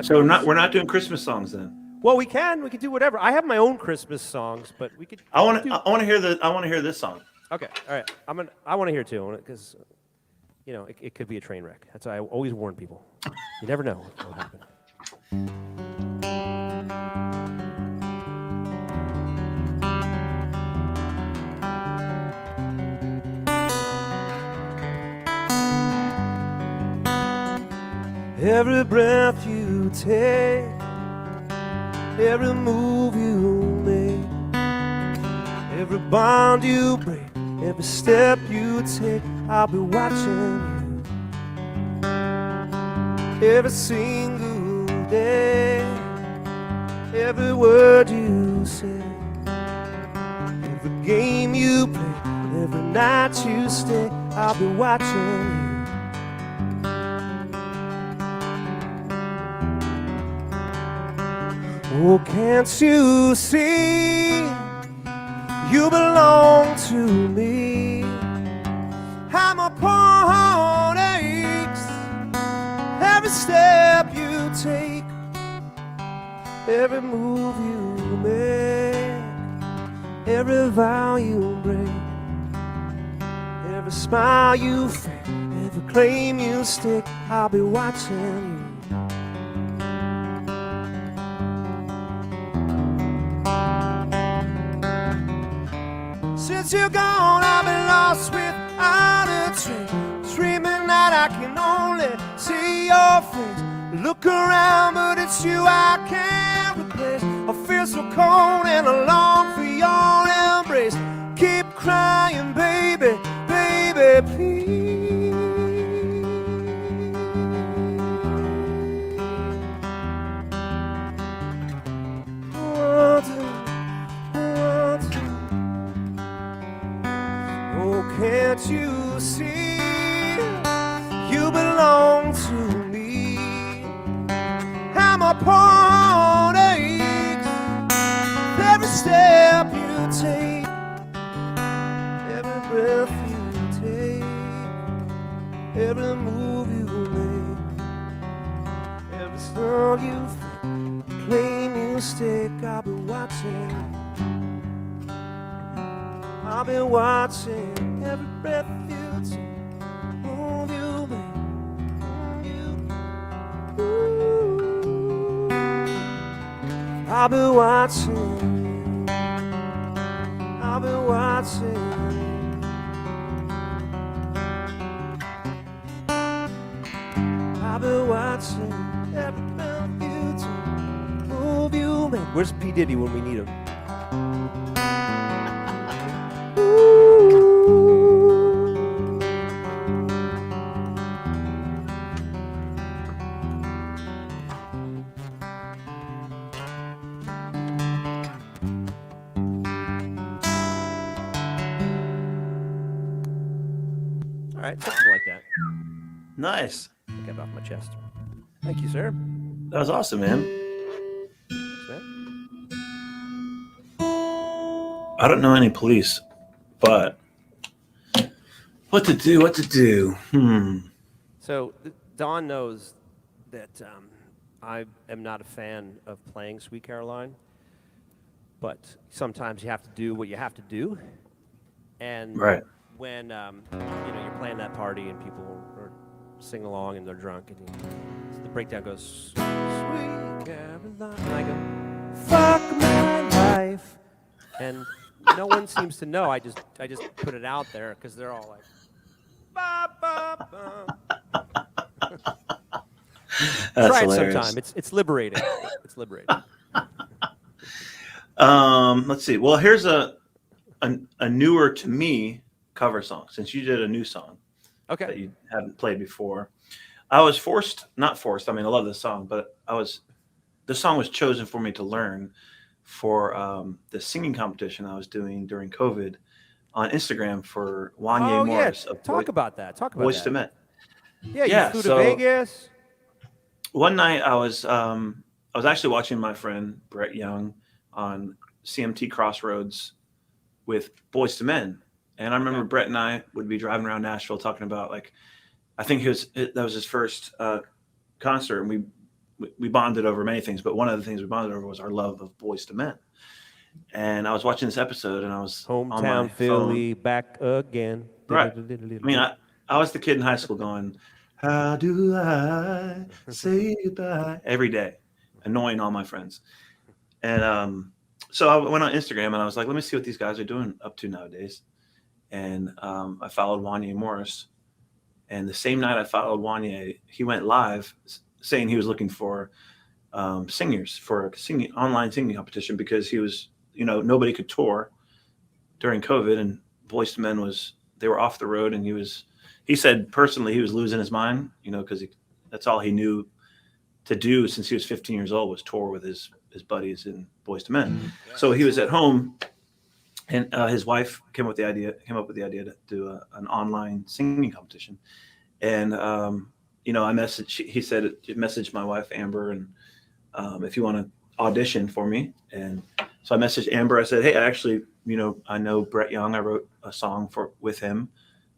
So we're not doing Christmas songs then. Well, we can do whatever. I have my own Christmas songs, but we could. I want to hear this song. Okay, all right. I want to hear it too, because it could be a train wreck. That's why I always warn people. You never know what will happen. Every breath you take, every move you make, every bond you break, every step you take, I'll be watching you. Every single day, every word you say, every game you play, every night you stay, I'll be watching you. Oh, can't you see you belong to me? How my poor heart aches every step you take, every move you make, every vow you break, every smile you fake, every claim you stick, I'll be watching you. Since you're gone, I've been lost without a trace, dreaming that I can only see your face. Look around, but it's you I can't replace. I feel so cold and I long for your embrace. Keep crying, baby, baby, please. Can't you see you belong to me? How my poor heart aches every step you take, every breath you take, every move you make, every song you fake, claim you stick, I'll be watching. I'll be watching every breath you take, move you make, ooh. I'll be watching, I'll be watching. I'll be watching every breath you take, move you make. Where's P. Diddy when we need him? Ooh. All right, something like that. Nice. Get it off my chest. Thank you, sir. That was awesome, man. Thanks, man. I don't know any police, but what to do? What to do? So Don knows that I am not a fan of playing Sweet Caroline, but sometimes you have to do what you have to do. And Right. when you're playing that party and people are singing along and they're drunk, and the breakdown goes, "Sweet Caroline," and I go, "Fuck my life," and no one seems to know. I just put it out there because they're all like, "Ba ba ba." That's Try it hilarious. sometime. It's liberating. It's liberating. Let's see. Well, here's a newer to me cover song. Since you did a new song that Okay. you hadn't played before, I was not forced. I mean, I love this song, but the song was chosen for me to learn for the singing competition I was doing during COVID on Instagram for Wanye Oh Morris yeah. of Talk about that. Talk about Boys that. to Men. Yeah, you Yeah, flew so- to Vegas. One night I was actually watching my friend Brett Young on CMT Crossroads with Boys to Men, and I remember Brett and I would be driving around Nashville talking about, like, I think that was his first concert, and we bonded over many things, but one of the things we bonded over was our love of Boys to Men. And I was watching this episode, and I was on my Hometown Philly phone. back again. Right. I mean, I was the kid in high school going, "How do I say goodbye?" every day, annoying all my friends. And so I went on Instagram and I was like, let me see what these guys are doing up to nowadays. And I followed Wanye Morris. And the same night I followed Wanye, he went live saying he was looking for singers for a online singing competition because he was, nobody could tour during COVID, and Boyz II Men they were off the road, and he said personally he was losing his mind, because that's all he knew to do since he was 15 years old was tour with his buddies in Boyz II Men. So he was at home, and his wife came up with the idea to do an online singing competition. And he said, message my wife Amber, and if you want to audition for me. And so I messaged Amber. I said, hey, I know Brett Young. I wrote a song with him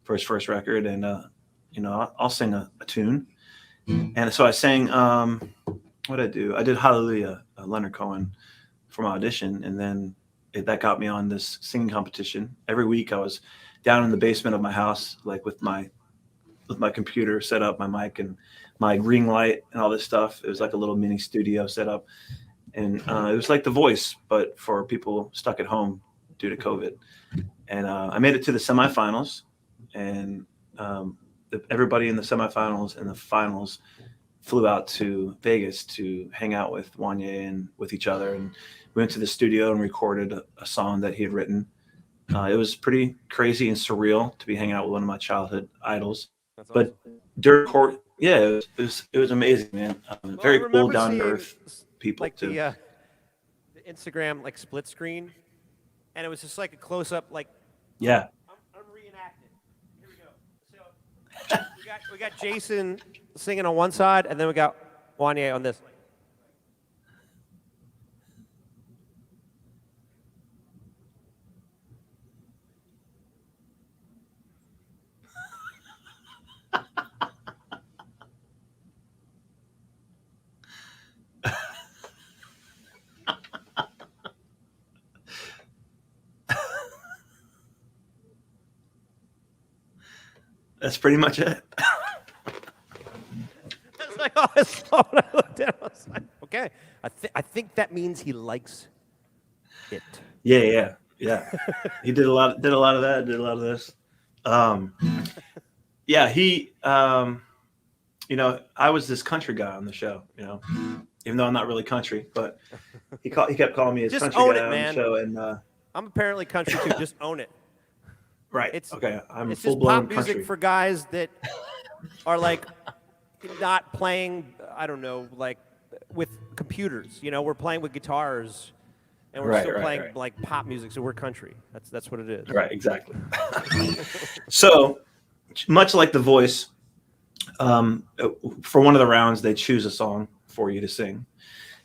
for his first record, and I'll sing a tune. And so I sang, what did I do? I did Hallelujah, Leonard Cohen, for my audition. And then that got me on this singing competition. Every week I was down in the basement of my house, like with my computer set up, my mic and my ring light and all this stuff. It was like a little mini studio set up. And it was like The Voice, but for people stuck at home due to COVID. And I made it to the semifinals, and everybody in the semifinals and the finals flew out to Vegas to hang out with Wanye and with each other. And we went to the studio and recorded a song that he had written. It was pretty crazy and surreal to be hanging out with one of my childhood idols. That's But during court, yeah, it was amazing, man. Very cool, down to earth people like too. the Instagram like split screen, and it was just like a close up, like Yeah. I'm reenacting. Here we go. So we got Jason singing on one side, and then we got Wanye on this. That's pretty much it. It's like, oh, I saw when I looked at it. I was like, okay, I think that means he likes it. Yeah. He did a lot of that, did a lot of this. Yeah, he I was this country guy on the show, even though I'm not really country, but he kept calling me his Just country own guy it, on man. the show. And I'm apparently country too. Just own it. right. It's Okay. I'm It's full just blown pop music country. for guys that are like not playing. I don't know, like with computers. We're playing with guitars, and we're still playing like pop music. So we're country. That's what it is. Right, exactly. So much like The Voice, for one of the rounds, they choose a song for you to sing.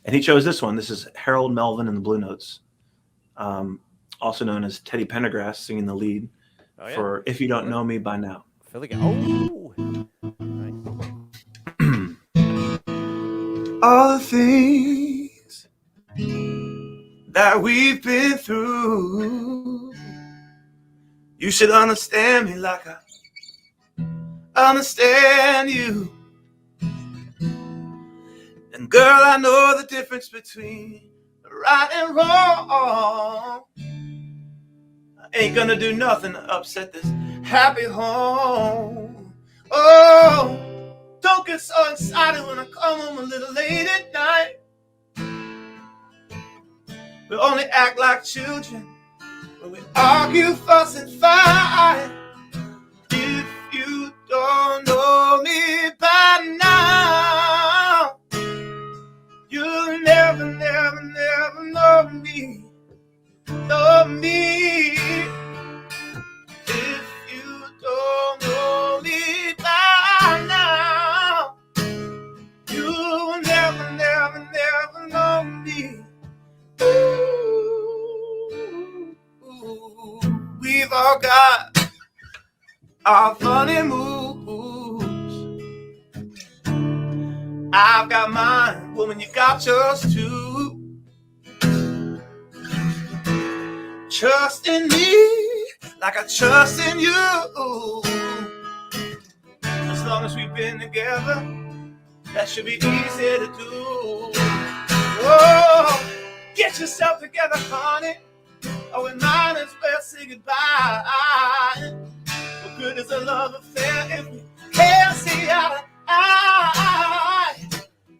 And he chose this one. This is Harold Melvin and the Blue Notes, also known as Teddy Pendergrass singing the lead for If You Don't Know Me By Now. Philly guy. Oh, nice. All the things that we've been through, you should understand me like I understand you. And girl, I know the difference between right and wrong. I ain't gonna do nothing to upset this happy home. Oh, don't get so excited when I come home a little late at night. We only act like children when we argue, fuss, and fight. If you don't know me by now, you'll never, never, never know me. Know me. If you don't know me by now, you will never, never, never know me. Ooh, we've all got our funny moves. I've got mine, woman, you got yours too. Trust in me like I trust in you. As long as we've been together, that should be easy to do. Whoa, get yourself together, honey. Oh, we might as well say goodbye. What good is a love affair if we can't see eye to eye?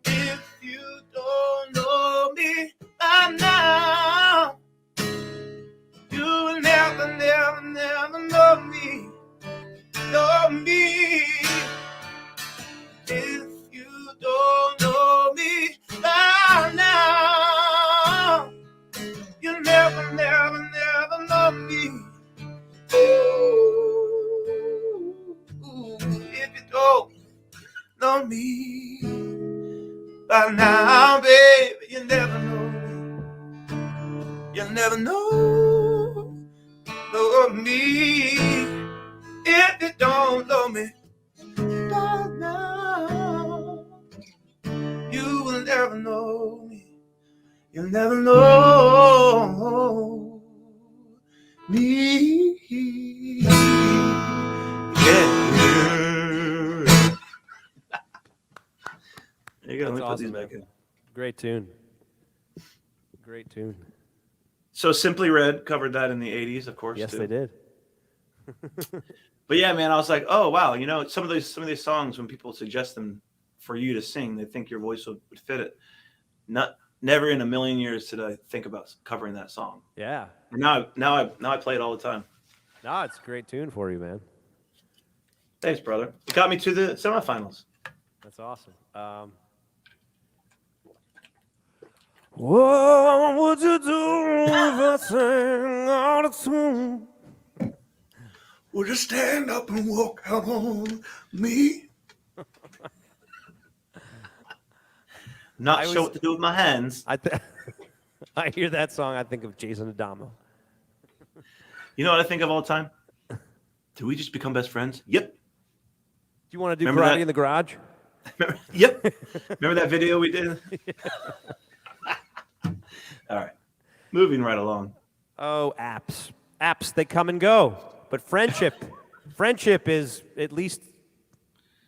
If you don't know me by now, you will never, never, never know me. Know me. If you don't know me by now, you'll never, never, never know me. Ooh, if you don't know me by now, baby, you'll never know me. You'll never know me if you don't know me by now. You will never know me. You'll never know me. Yeah. There you go. Let me put these back in. Great tune. Great tune. So Simply Red covered that in the 80s, of course. Yes, too. they did. But yeah, man, I was like, oh wow, you know, some of these songs, when people suggest them for you to sing, they think your voice would fit it. Never in a million years did I think about covering that song. Yeah. Now I play it all the time. No, it's a great tune for you, man. Thanks, brother. It got me to the semifinals. That's awesome. What would you do if I sang out of tune? Would you stand up and walk out on me? Not sure what to do with my hands. I hear that song, I think of Jason Adamo. You know what I think of all the time? Did we just become best friends? Yep. Do you want to do Remember karate that? in the garage? Yep. Remember that video we did? All right. Moving right along. Oh, apps. Apps, they come and go. But friendship is at least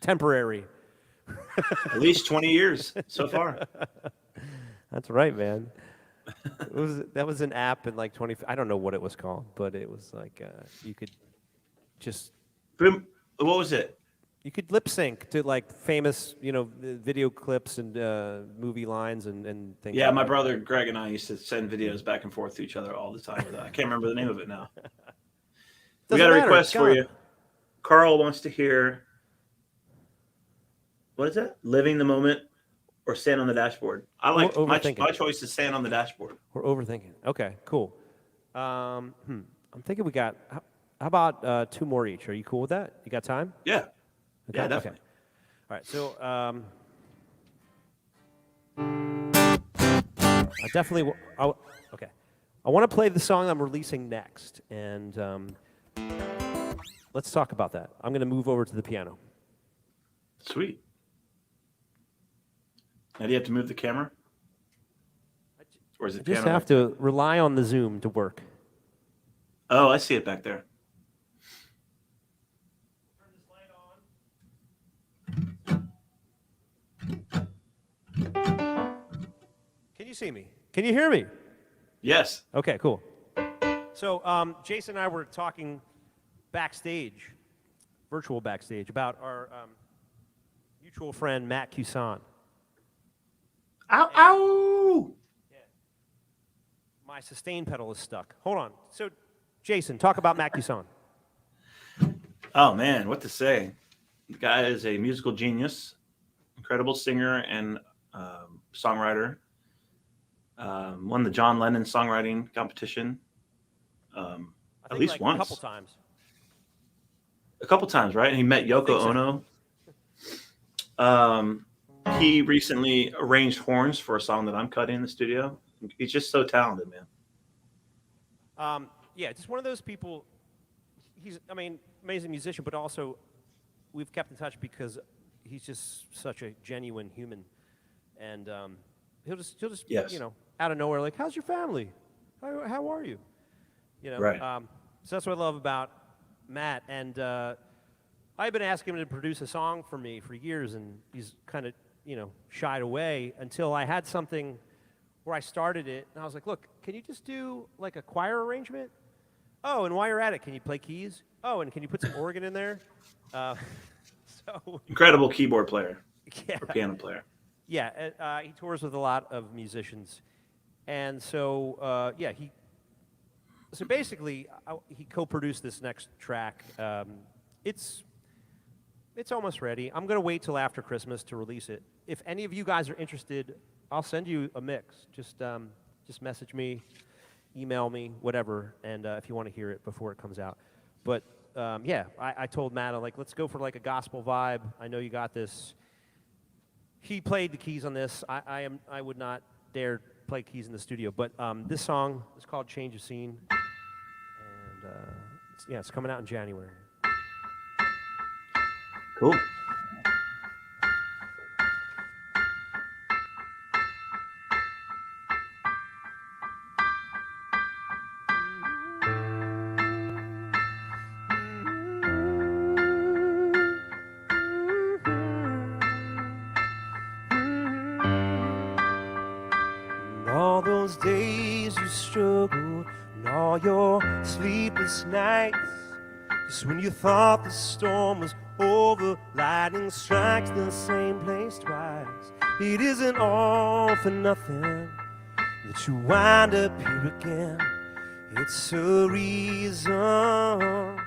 temporary. At least 20 years so far. That's right, man. That was an app in like 20. I don't know what it was called, but it was like you could just. What was it? You could lip sync to like famous, video clips and movie lines and things. Yeah, like my that. brother Greg and I used to send videos back and forth to each other all the time. With that. I can't remember the name of it now. We got a request for you. Carl wants to hear. What is that? Living the moment or stand on the dashboard? I like my choice is stand on the dashboard. We're overthinking. Okay, cool. I'm thinking we got. How about 2 more each? Are you cool with that? You got time? Yeah. Okay, Yeah, definitely. All right, so I definitely okay. I want to play the song I'm releasing next, and let's talk about that. I'm going to move over to the piano. Sweet. Now, do you have to move the camera? Or is it I just piano have back to rely on the Zoom to work. there? Oh, I see it back there. Can you see me? Can you hear me? Yes. Okay, cool. So Jason and I were talking backstage, virtual backstage, about our mutual friend Matt Cusan. Ow, ow! My sustain pedal is stuck. Hold on. So, Jason, talk about Matt Cusan. Oh, man, what to say? The guy is a musical genius, incredible singer and songwriter. Won the John Lennon songwriting competition at least like once. a couple times. A couple times, right? And he met Yoko Ono. He recently arranged horns for a song that I'm cutting in the studio. He's just so talented, man. Yeah, just one of those people. He's, amazing musician, but also we've kept in touch because he's just such a genuine human, and he'll just Yes. out of nowhere, like, how's your family? How are you? Right. So that's what I love about Matt, and I've been asking him to produce a song for me for years, and he's kind of shied away until I had something where I started it, and I was like, look, can you just do like a choir arrangement? Oh, and while you're at it, can you play keys? Oh, and can you put some organ in there? So Incredible keyboard player yeah, or piano player. yeah, he tours with a lot of musicians, and so so basically he co-produced this next track. It's almost ready. I'm gonna wait till after Christmas to release it. If any of you guys are interested, I'll send you a mix. Just message me, email me, whatever, and if you want to hear it before it comes out. But I told Matt, I'm like, let's go for like a gospel vibe. I know you got this. He played the keys on this. I would not dare play keys in the studio, but this song is called "Change of Scene," and it's coming out in January. Cool. All those days you struggled, and all your sleepless nights, just when you thought the storm was over, lightning strikes the same place twice. It isn't all for nothing that you wind up here again. It's a reason to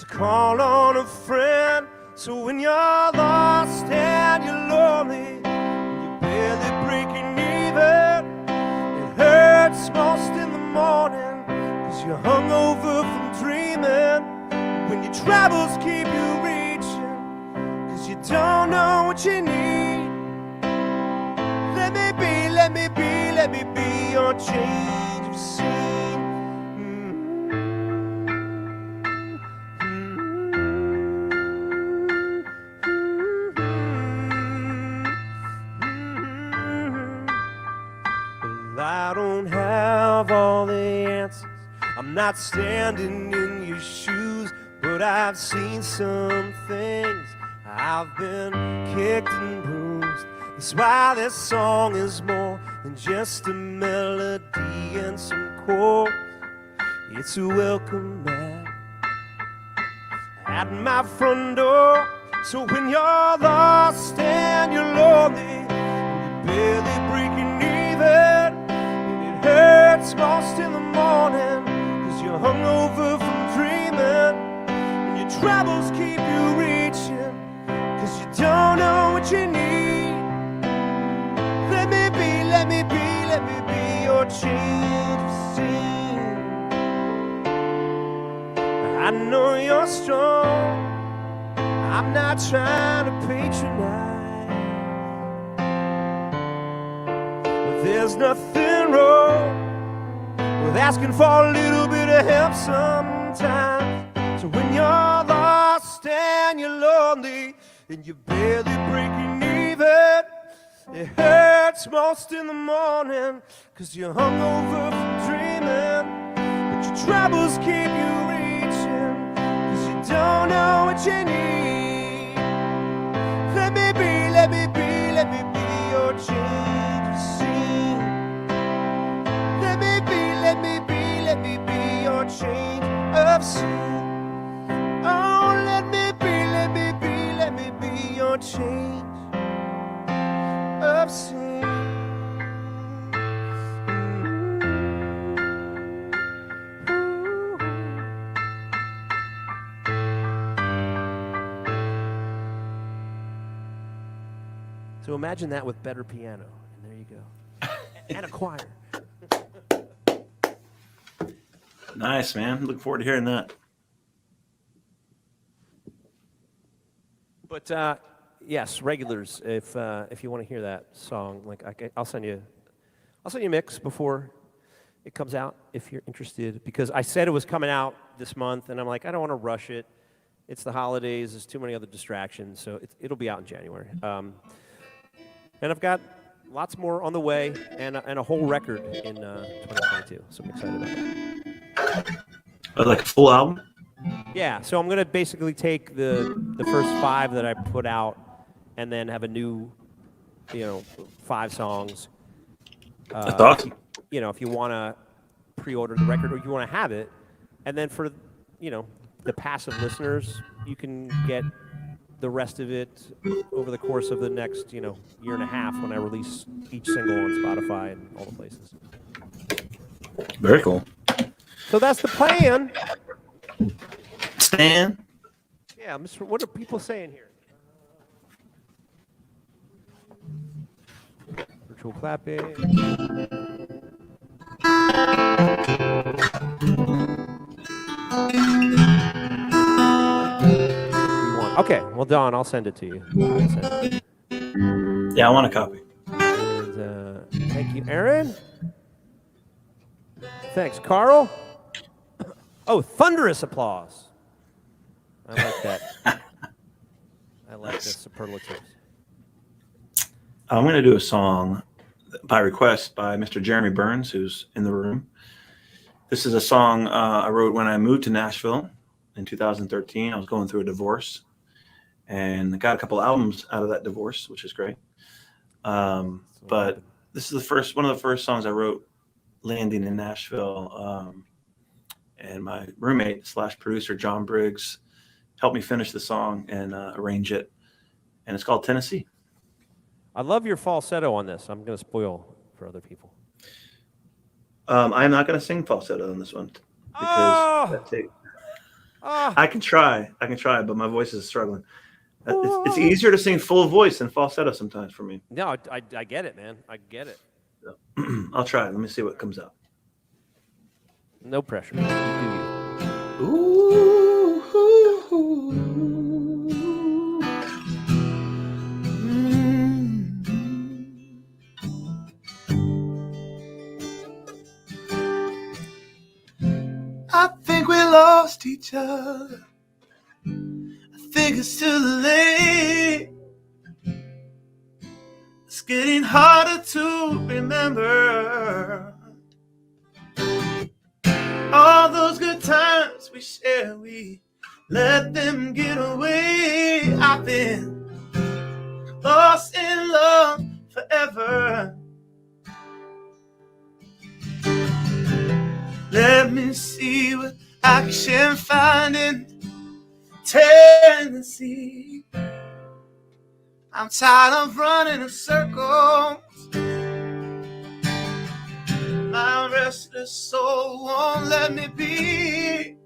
call on a friend. So when you're lost and you're lonely, and you're barely breaking even, it hurts most in the morning, 'cause you're hungover from dreaming. When your troubles keep you reaching, 'cause you don't know what you need. Let me be, let me be, let me be your change of scene. Well, I don't have all the answers. I'm not standing in your shoes, but I've seen some things. I've been kicked and bruised. That's why this song is more than just a melody and some chords. It's a welcome back at my front door. So when you're lost and you're lonely, and you're barely breaking even, and it hurts most in the morning, 'cause you're hungover from dreaming, and your troubles keep you reaching, 'cause you don't know what you need. Let me be, let me be, let me be your change of scene. I know you're strong. I'm not trying to patronize, but there's nothing wrong with asking for a little bit of help sometimes. So when you're lost and you're lonely and you're barely breaking even, it hurts most in the morning, 'cause you're hungover from dreaming, but your troubles keep you reaching, 'cause you don't know what you need. Let me be, let me be, let me be your change of scene. Let me be, let me be, let me be your change of scene. Oh, let me be, let me be, let me be your change of scene. So imagine that with better piano, and there you go. And a choir. Nice, man. Looking forward to hearing that. But yes, regulars. If you want to hear that song, like I'll send you a mix before it comes out if you're interested. Because I said it was coming out this month, and I'm like, I don't want to rush it. It's the holidays. There's too many other distractions, so it'll be out in January. And I've got lots more on the way, and a whole record in 2022. So I'm excited about that. Like a full album? Yeah, so I'm going to basically take the first 5 that I put out and then have a new, 5 songs. That's awesome. If you want to pre-order the record or you want to have it. And then for, the passive listeners, you can get the rest of it over the course of the next, year and a half when I release each single on Spotify and all the places. Very cool. So that's the plan. Stan? Yeah, Mr. What are people saying here? Virtual clapping. Okay, well, Don, I'll send it to you. Yeah, I want a copy. And, thank you, Aaron. Thanks, Carl. Oh, thunderous applause. I like that. I like the superlatives. I'm going to do a song by request by Mr. Jeremy Burns, who's in the room. This is a song I wrote when I moved to Nashville in 2013. I was going through a divorce, and I got a couple albums out of that divorce, which is great. But this is one of the first songs I wrote landing in Nashville. And my roommate / producer, John Briggs, helped me finish the song and arrange it. And it's called Tennessee. I love your falsetto on this. I'm going to spoil for other people. I'm not going to sing falsetto on this one because I can try, but my voice is struggling. It's easier to sing full voice than falsetto sometimes for me. No, I get it, man. I get it. So, I'll try. Let me see what comes out. No pressure. You do you. Ooh, ooh, ooh. I think we lost each other. I think it's too late. It's getting harder to remember all those good times we shared. We let them get away. I've been lost in love forever. Let me see what I can find in Tennessee. I'm tired of running in circles. My restless soul won't let me be.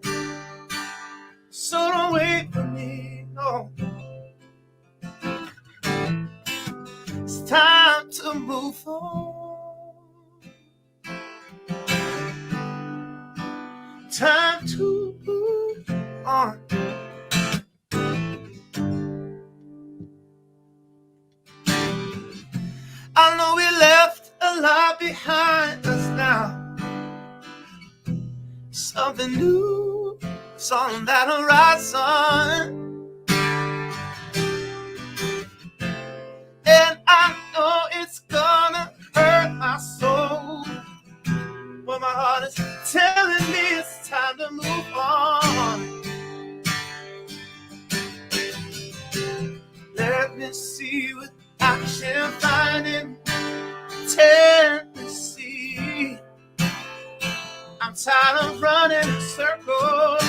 So don't wait for me, no. It's time to move on. Time to move on. behind us now. Something new, it's on that horizon. And I know it's gonna hurt my soul, but my heart is telling me it's time to move on. Let me see what I can find in Tennessee. I'm tired of running in circles.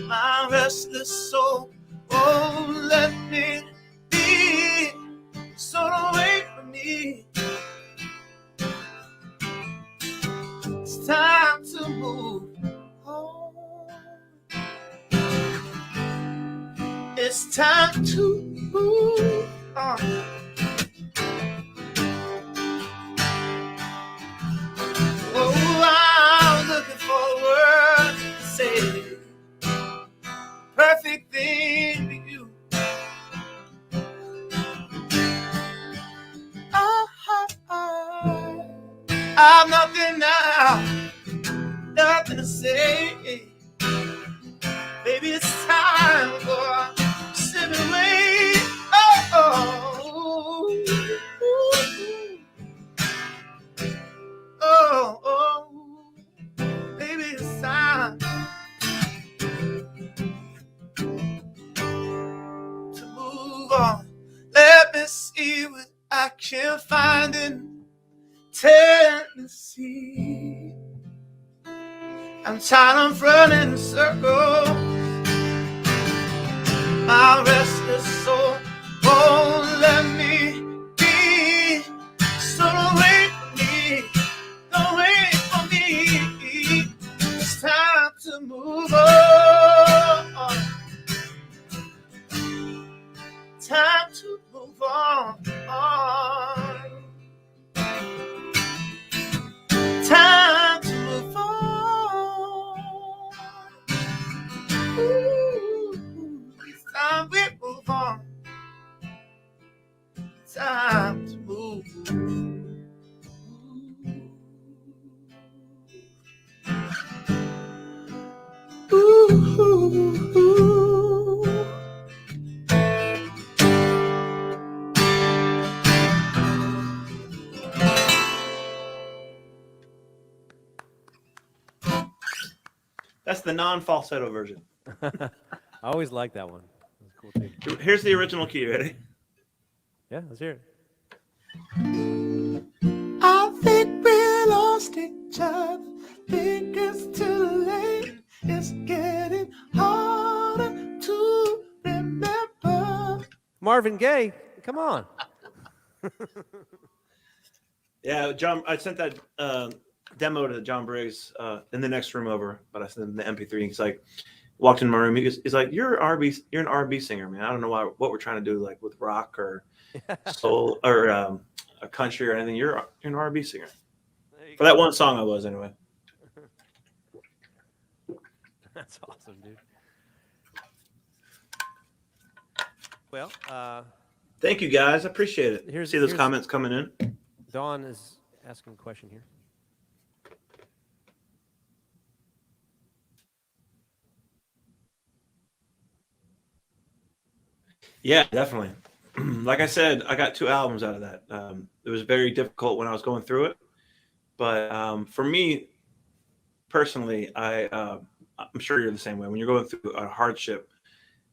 My restless soul won't let me be, so don't wait for me. It's time to move on. It's time to move on. Oh, I'm looking forward to say perfect thing to you. I've nothing now, nothing to say. Baby, it's time for slipping away. Oh, baby, it's time to move on. Let me see what I can find in Tennessee. I'm tired of running in circles. My restless soul won't let me be, so don't wait for me, don't wait for me. It's time to move on. Time to move on. Time to move on. Ooh, it's time we move on. Time to move. Ooh. That's the non-falsetto version. I always like that one. That's cool too. Here's the original key. Ready? Yeah, let's hear it. I think we lost each other. Think it's too late. It's getting harder to remember. Marvin Gaye, come on. Yeah, John. I sent that demo to John Briggs in the next room over, but I sent him the MP3. He's like, walked in my room. He's like, you're an R&B singer, man. I don't know what we're trying to do, like with rock or soul or a country or anything. You're an R&B singer. For that one song, I was anyway. That's awesome, dude. Well, thank you guys. I appreciate it. See those here's comments coming in. Dawn is asking a question here. Yeah, definitely. Like I said, I got 2 albums out of that. It was very difficult when I was going through it, but for me personally, I'm sure you're the same way. When you're going through a hardship,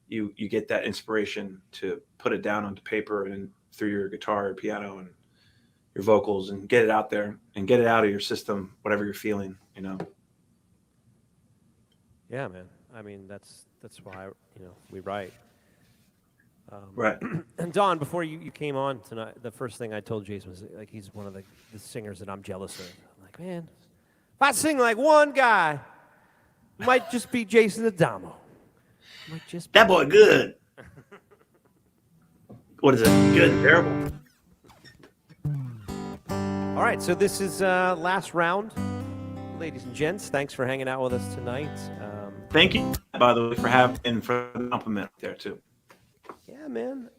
you get that inspiration to put it down onto paper and through your guitar or piano and your vocals and get it out there and get it out of your system, whatever you're feeling, you know. Yeah, man. I mean, that's why we write. Right. And Don, before you came on tonight, the first thing I told Jason was like he's one of the singers that I'm jealous of. I'm like, man, if I sing like one guy, it might just be Jason Adamo. Might just be That boy good. What is it? Good and terrible. All right, so this is last round. Ladies and gents, thanks for hanging out with us tonight. Thank you, by the way, for having and for the compliment there too. Yeah, man.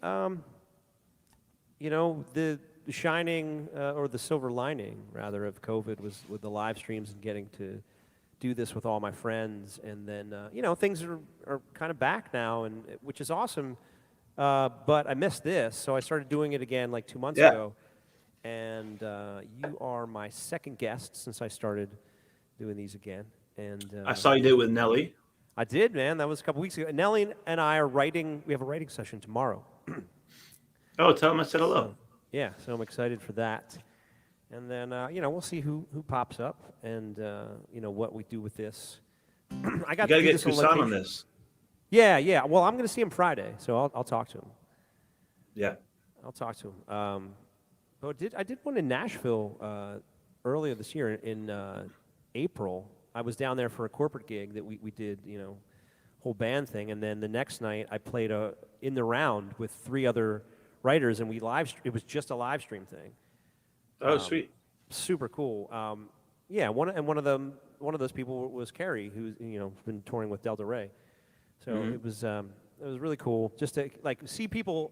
shining or the silver lining rather of COVID was with the live streams and getting to do this with all my friends, and then things are kind of back now, and which is awesome. But I missed this, so I started doing it again like 2 months ago. And you are my second guest since I started doing these again. And I saw you did it with Nelly. I did, man. That was a couple weeks ago. Nelly and I are writing. We have a writing session tomorrow. Oh, tell him I said hello. So I'm excited for that. And then, we'll see who pops up and, what we do with this. I got you got to to do get this Kusan on this. Yeah. Well, I'm going to see him Friday, so I'll talk to him. Yeah. I'll talk to him. But I did one in Nashville earlier this year in April. I was down there for a corporate gig that we did, whole band thing. And then the next night I played in the round with 3 other writers, and it was just a live stream thing. Oh, sweet. Super cool. One of those people was Carrie, who's been touring with Delta Ray. So it was really cool just to see people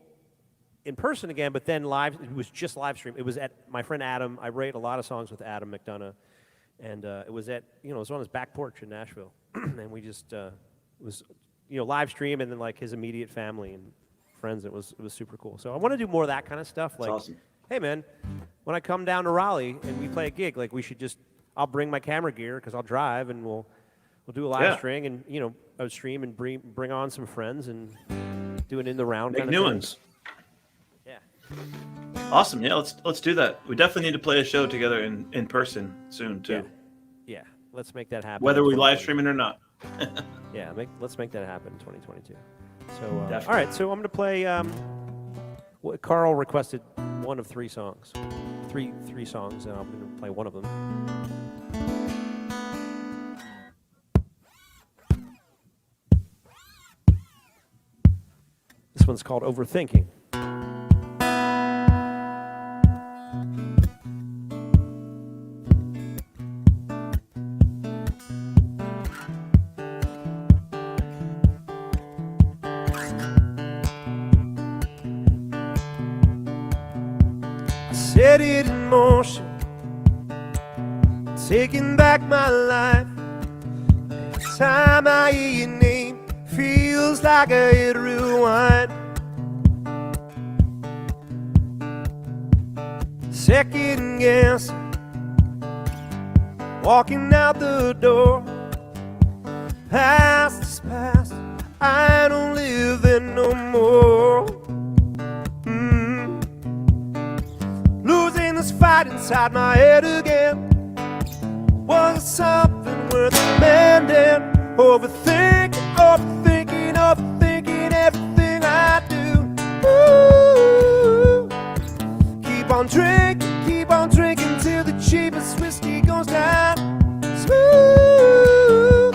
in person again, but then live. It was just live stream. It was at my friend Adam. I write a lot of songs with Adam McDonough, and it was at it was on his back porch in Nashville, and we just it was live stream, and then his immediate family and friends. It was super cool. So I want to do more of that kind of stuff. That's awesome. Hey man, when I come down to Raleigh and we play a gig, we should I'll bring my camera gear because I'll drive, and we'll do a live stream and a stream and bring on some friends and do it in the round. Make new ones. Yeah. Awesome. Yeah, let's do that. We definitely need to play a show together in person soon too. Yeah. Let's make that happen. Whether we live streaming or not. Yeah. Let's make that happen in 2022. So Definitely. all right. So I'm going to play. Carl requested one of 3 songs, three songs, and I'm going to play one of them. This one's called Overthinking. Set it in motion, taking back my life. Every time I hear your name, feels like I hit rewind. Second guess, walking out the door. Past is past, I don't live there no more. Losing this fight inside my head again. Was it something worth mending? Overthinking everything I do. Ooh. Keep on drinking till the cheapest whiskey goes down. Smooth.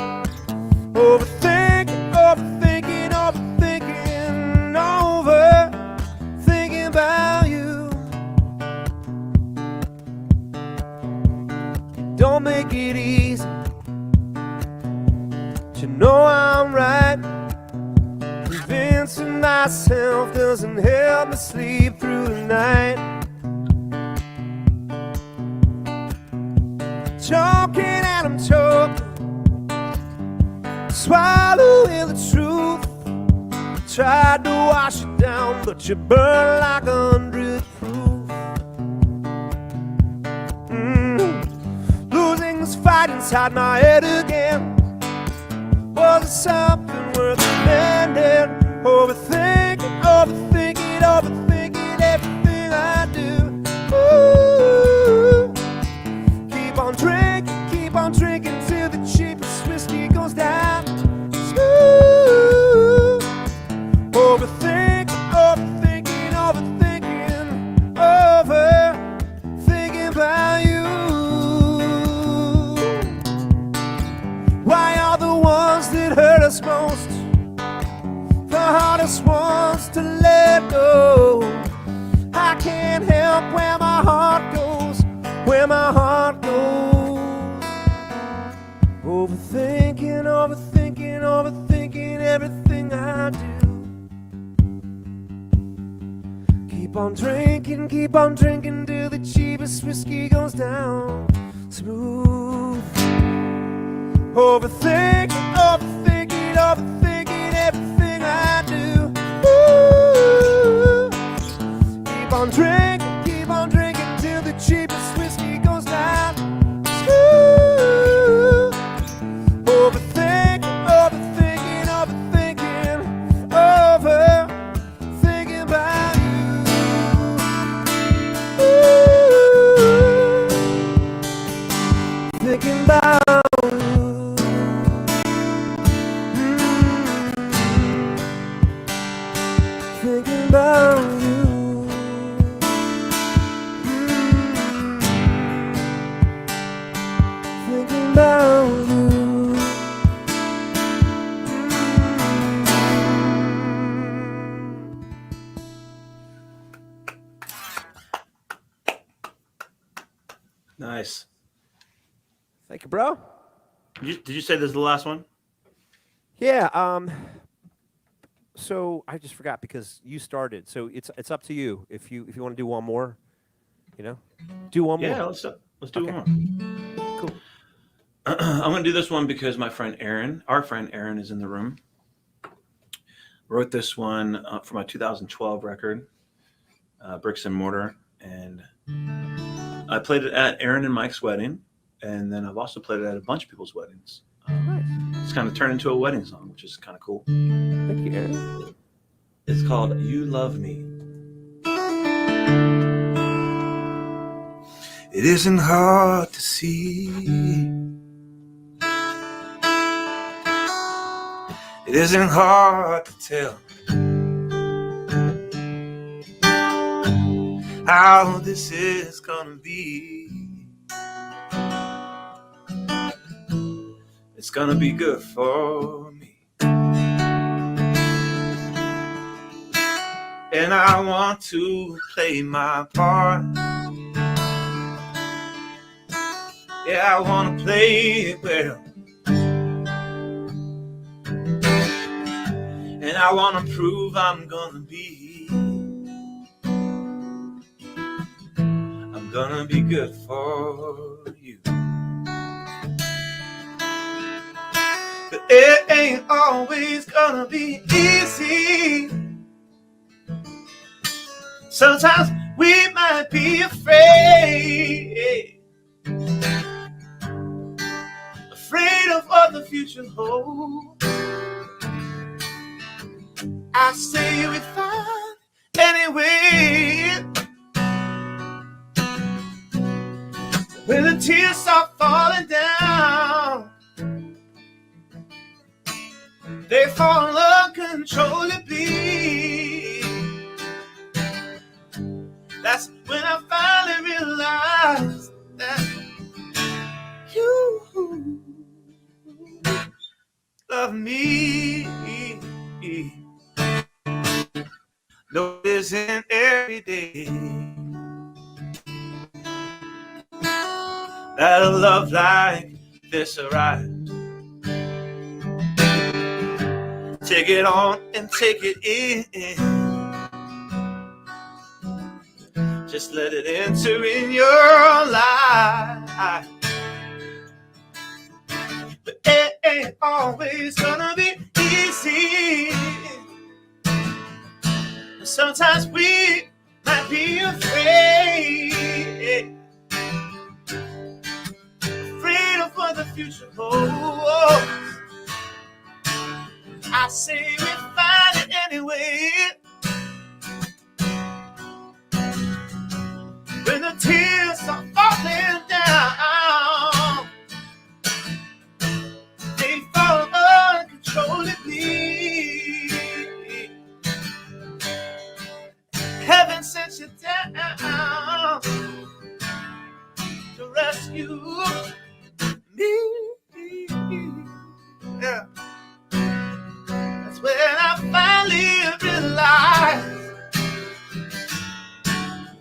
Overthinking about you. Don't make it easy, but you know I'm right. Convincing myself doesn't help me sleep through the night. Choking and I'm choking, swallowing the truth. Tried to wash it down, but you burn like 100 proof. Losing this fight inside my head again. Was it something worth mending? Overthinking everything I do. Ooh. Keep on drinking till the cheapest whiskey goes down. Smooth. Overthinking about you. Why are the ones that hurt us most the hardest ones to let go? I can't help where my heart goes, Overthinking everything I do. Keep keep on drinking till the cheapest whiskey goes down smooth. Overthinking everything I do. Ooh. Keep on drinking till the cheapest whiskey goes down smooth. Overthinking about you. Ooh. Thinking about thinking about you. Thinking about you. Nice. Thank you, bro. Did you say this is the last one? Yeah. So I just forgot because you started. So it's up to you. If you want to do one more, do one Yeah, more. let's do Okay. one more. Cool. I'm going to do this one because our friend Aaron is in the room. Wrote this one for my 2012 record, Bricks and Mortar, and I played it at Aaron and Mike's wedding, and then I've also played it at a bunch of people's weddings. Nice. It's kind of turned into a wedding song, which is kind of cool. Thank you, Aaron. It's called You Love Me. It isn't hard to see. It isn't hard to tell how this is gonna be. It's gonna be good for me. And I want to play my part. Yeah, I want to play it well. And I want to prove I'm gonna be good for you. But it ain't always gonna be easy. Sometimes we might be afraid of what the future holds. I say we find anyway. When the tears start falling down, they fall uncontrollably. That's when I finally realized that you love me. No, it isn't every day that a love like this arrives. Take it on and take it in. Just let it enter in your life. But it ain't always gonna be easy. Sometimes we might be afraid of what the future holds. I say we find it anyway. When the tears are falling down, they fall uncontrollably. Heaven sent you down to rescue me. Yeah. That's when I finally realized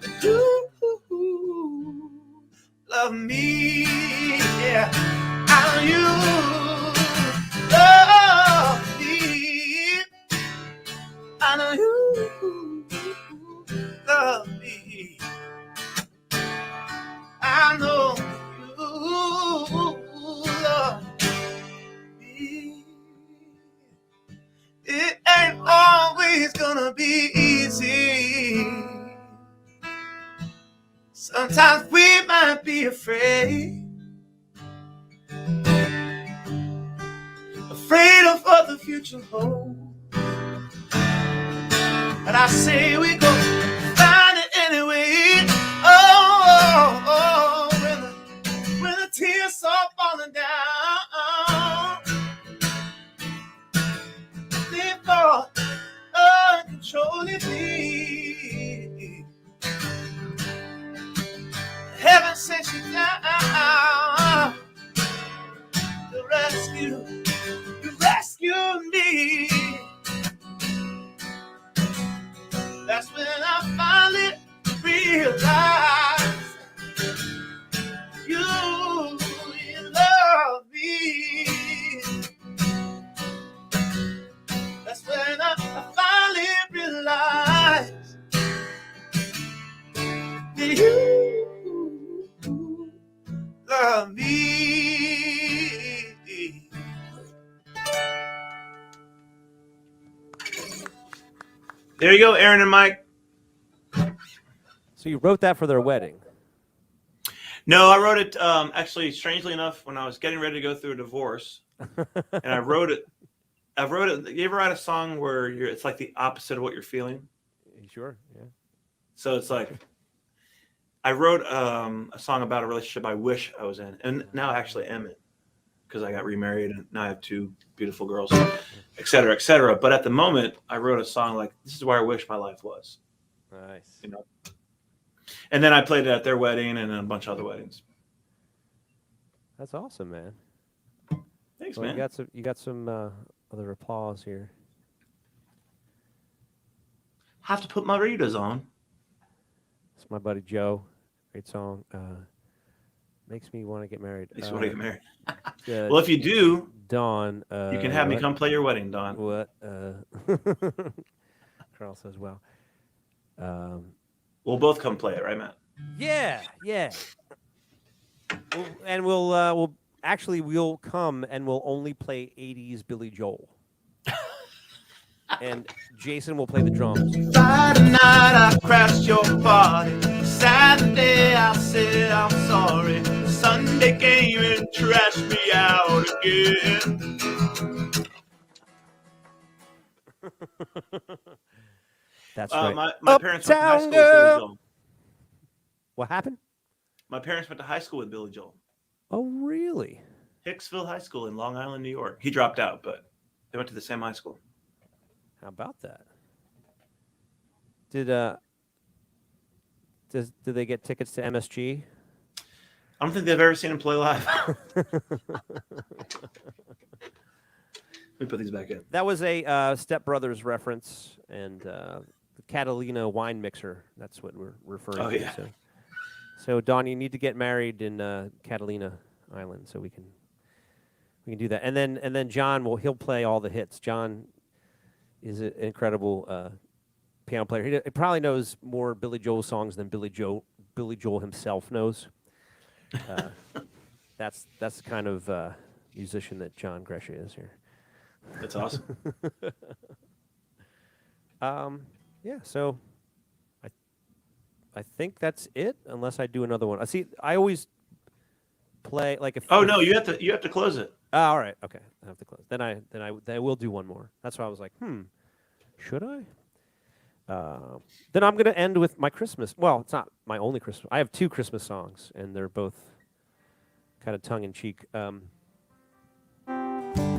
that you love me. Yeah. And you love me. I know you love gonna be easy. Sometimes we might be afraid of what the future holds. But I say we go find it anyway. Oh, when the tears are falling down, they fall uncontrollably. Heaven sent you down to rescue me. That's when I finally realized you love me. That's when I finally realized that you love me. There you go, Aaron and Mike. So you wrote that for their wedding? No, I wrote it actually, strangely enough, when I was getting ready to go through a divorce, and I wrote it. You ever write a song where it's like the opposite of what you're feeling? Sure, yeah. So it's like I wrote a song about a relationship I wish I was in, and now I actually am in, because I got remarried and now I have 2 beautiful girls, et cetera, et cetera. But at the moment, I wrote a song like, this is where I wish my life was. Nice. You know. And then I played it at their wedding and then a bunch of other weddings. That's awesome, man. Thanks, Well, man. You got some other applause here. Have to put my readers on. It's my buddy Joe. Great song. Makes me want to get married. Makes me want to get married. Well, Well, if you do, Dawn. you can have me come play your wedding, Don. What? Carl says, well. We'll both come play it, right, Matt? Yeah. And we'll come and we'll only play 80s Billy Joel. And Jason will play the drums. Friday night I crashed your party. Saturday I said I'm sorry. Sunday came and trashed me out again. That's right. My parents went to high Uptown school with Billy girl. Joel. What happened? My parents went to high school with Billy Joel. Oh, really? Hicksville High School in Long Island, New York. He dropped out, but they went to the same high school. How about that? Did they get tickets to MSG? I don't think they've ever seen him play live. Let me put these back in. That was a Step Brothers reference, and the Catalina wine mixer. That's what we're referring to. Yeah. So, Don, you need to get married in Catalina Island, so we can do that. And then John he'll play all the hits. John is an incredible piano player. He probably knows more Billy Joel songs than Billy Joel himself knows. That's the kind of musician that John Gresha is here. That's awesome. Yeah, so I think that's it, unless I do another one. I always play like if. Oh no, you have to close it. All right, okay, I have to close. Then I will do one more. That's why I was like, should I? Then I'm gonna end with my Christmas. Well, it's not my only Christmas. I have 2 Christmas songs, and they're both kind of tongue in cheek. Now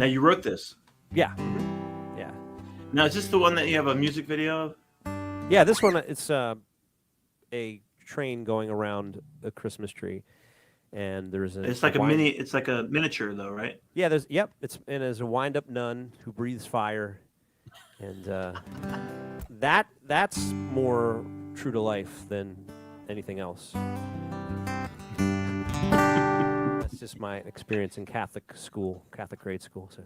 you wrote this. Yeah. Yeah. Now is this the one that you have a music video of? Yeah, this one it's a train going around a Christmas tree, and there's It's like a miniature though, right? Yeah, there's a wind-up nun who breathes fire, and that's more true to life than anything else. That's just my experience in Catholic grade school. So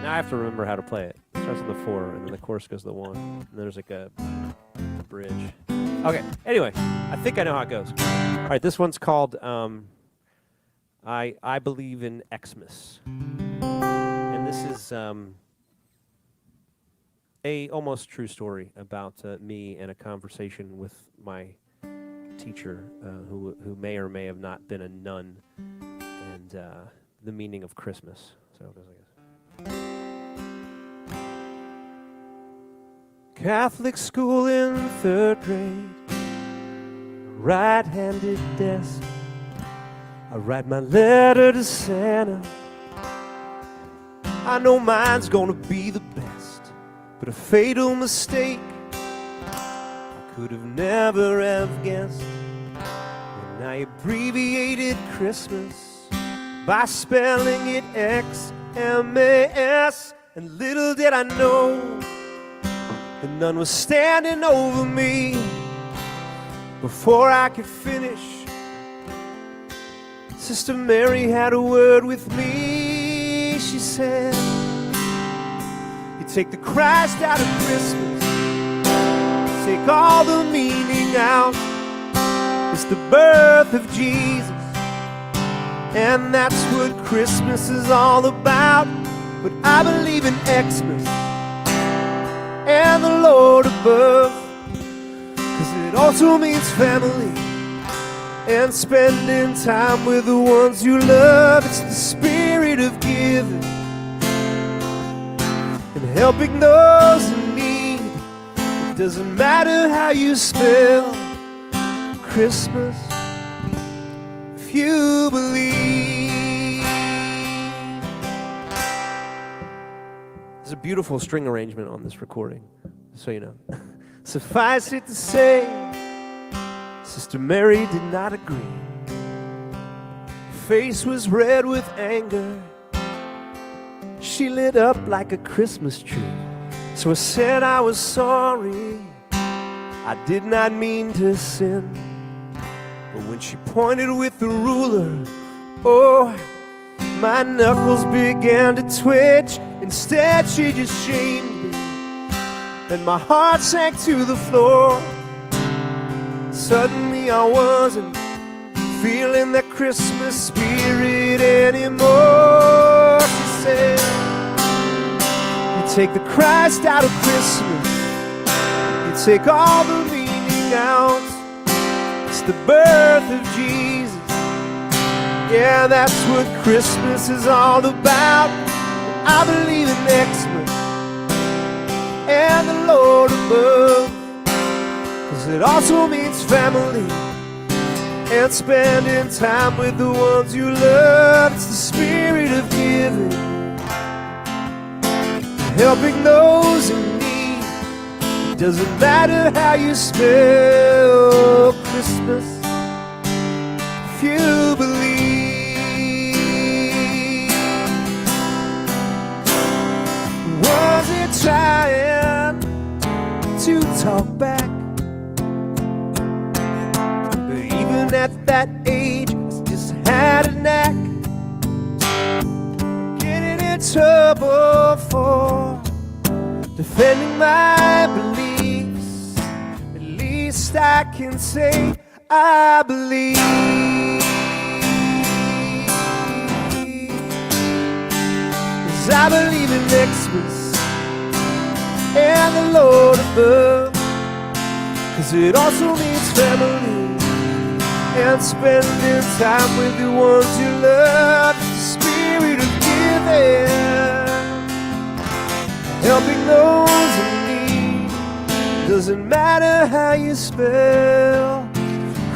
now I have to remember how to play it. It starts with the 4, and then the chorus goes to the 1, and there's like a bridge. Okay. Anyway, I think I know how it goes. All right, this one's called "I Believe in Xmas," and this is a almost true story about me and a conversation with my teacher, who may or may have not been a nun, and the meaning of Christmas. So it goes like this. Catholic school in 3rd grade, right-handed desk. I write my letter to Santa. I know mine's gonna be the best, but a fatal mistake I could have never have guessed when I abbreviated Christmas by spelling it Xmas. And little did I know the nun was standing over me before I could finish. Sister Mary had a word with me. She said, you take the Christ out of Christmas, take all the meaning out. It's the birth of Jesus, and that's what Christmas is all about. But I believe in Xmas and the Lord above, 'cause it also means family and spending time with the ones you love. It's the spirit of giving and helping those in need. It doesn't matter how you spell Christmas if you believe. There's a beautiful string arrangement on this recording, so you know. Suffice it to say, Sister Mary did not agree. Her face was red with anger. She lit up like a Christmas tree. So I said I was sorry, I did not mean to sin. But when she pointed with the ruler, oh, my knuckles began to twitch. Instead she just shamed me, and my heart sank to the floor. Suddenly I wasn't feeling that Christmas spirit anymore. She said, you take the Christ out of Christmas, you take all the meaning out. It's the birth of Jesus, yeah, that's what Christmas is all about. I believe in Xmas and the Lord above, 'cause it also means family and spending time with the ones you love. It's the spirit of giving, helping those in need. It doesn't matter how you spell Christmas if you believe. Was it trying to talk back? Even at that age, I just had a knack getting in trouble for defending my beliefs. At least I can say I believe. 'Cause I believe in Xmas and the Lord above, 'cause it also means family and spending time with the ones you love. The spirit of giving, helping those in need. Doesn't matter how you spell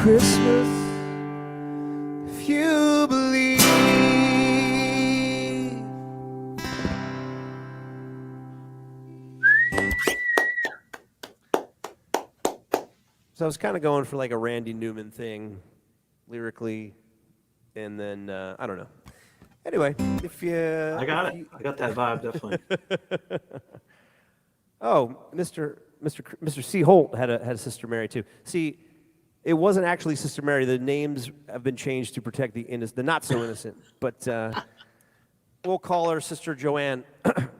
Christmas if you believe. So I was kind of going for like a Randy Newman thing, lyrically, and then I don't know. Anyway, if you, I got it. I got that vibe, definitely. Oh, Mr. C. Holt had a Sister Mary too. See, it wasn't actually Sister Mary. The names have been changed to protect the not so innocent. But we'll call her Sister Joanne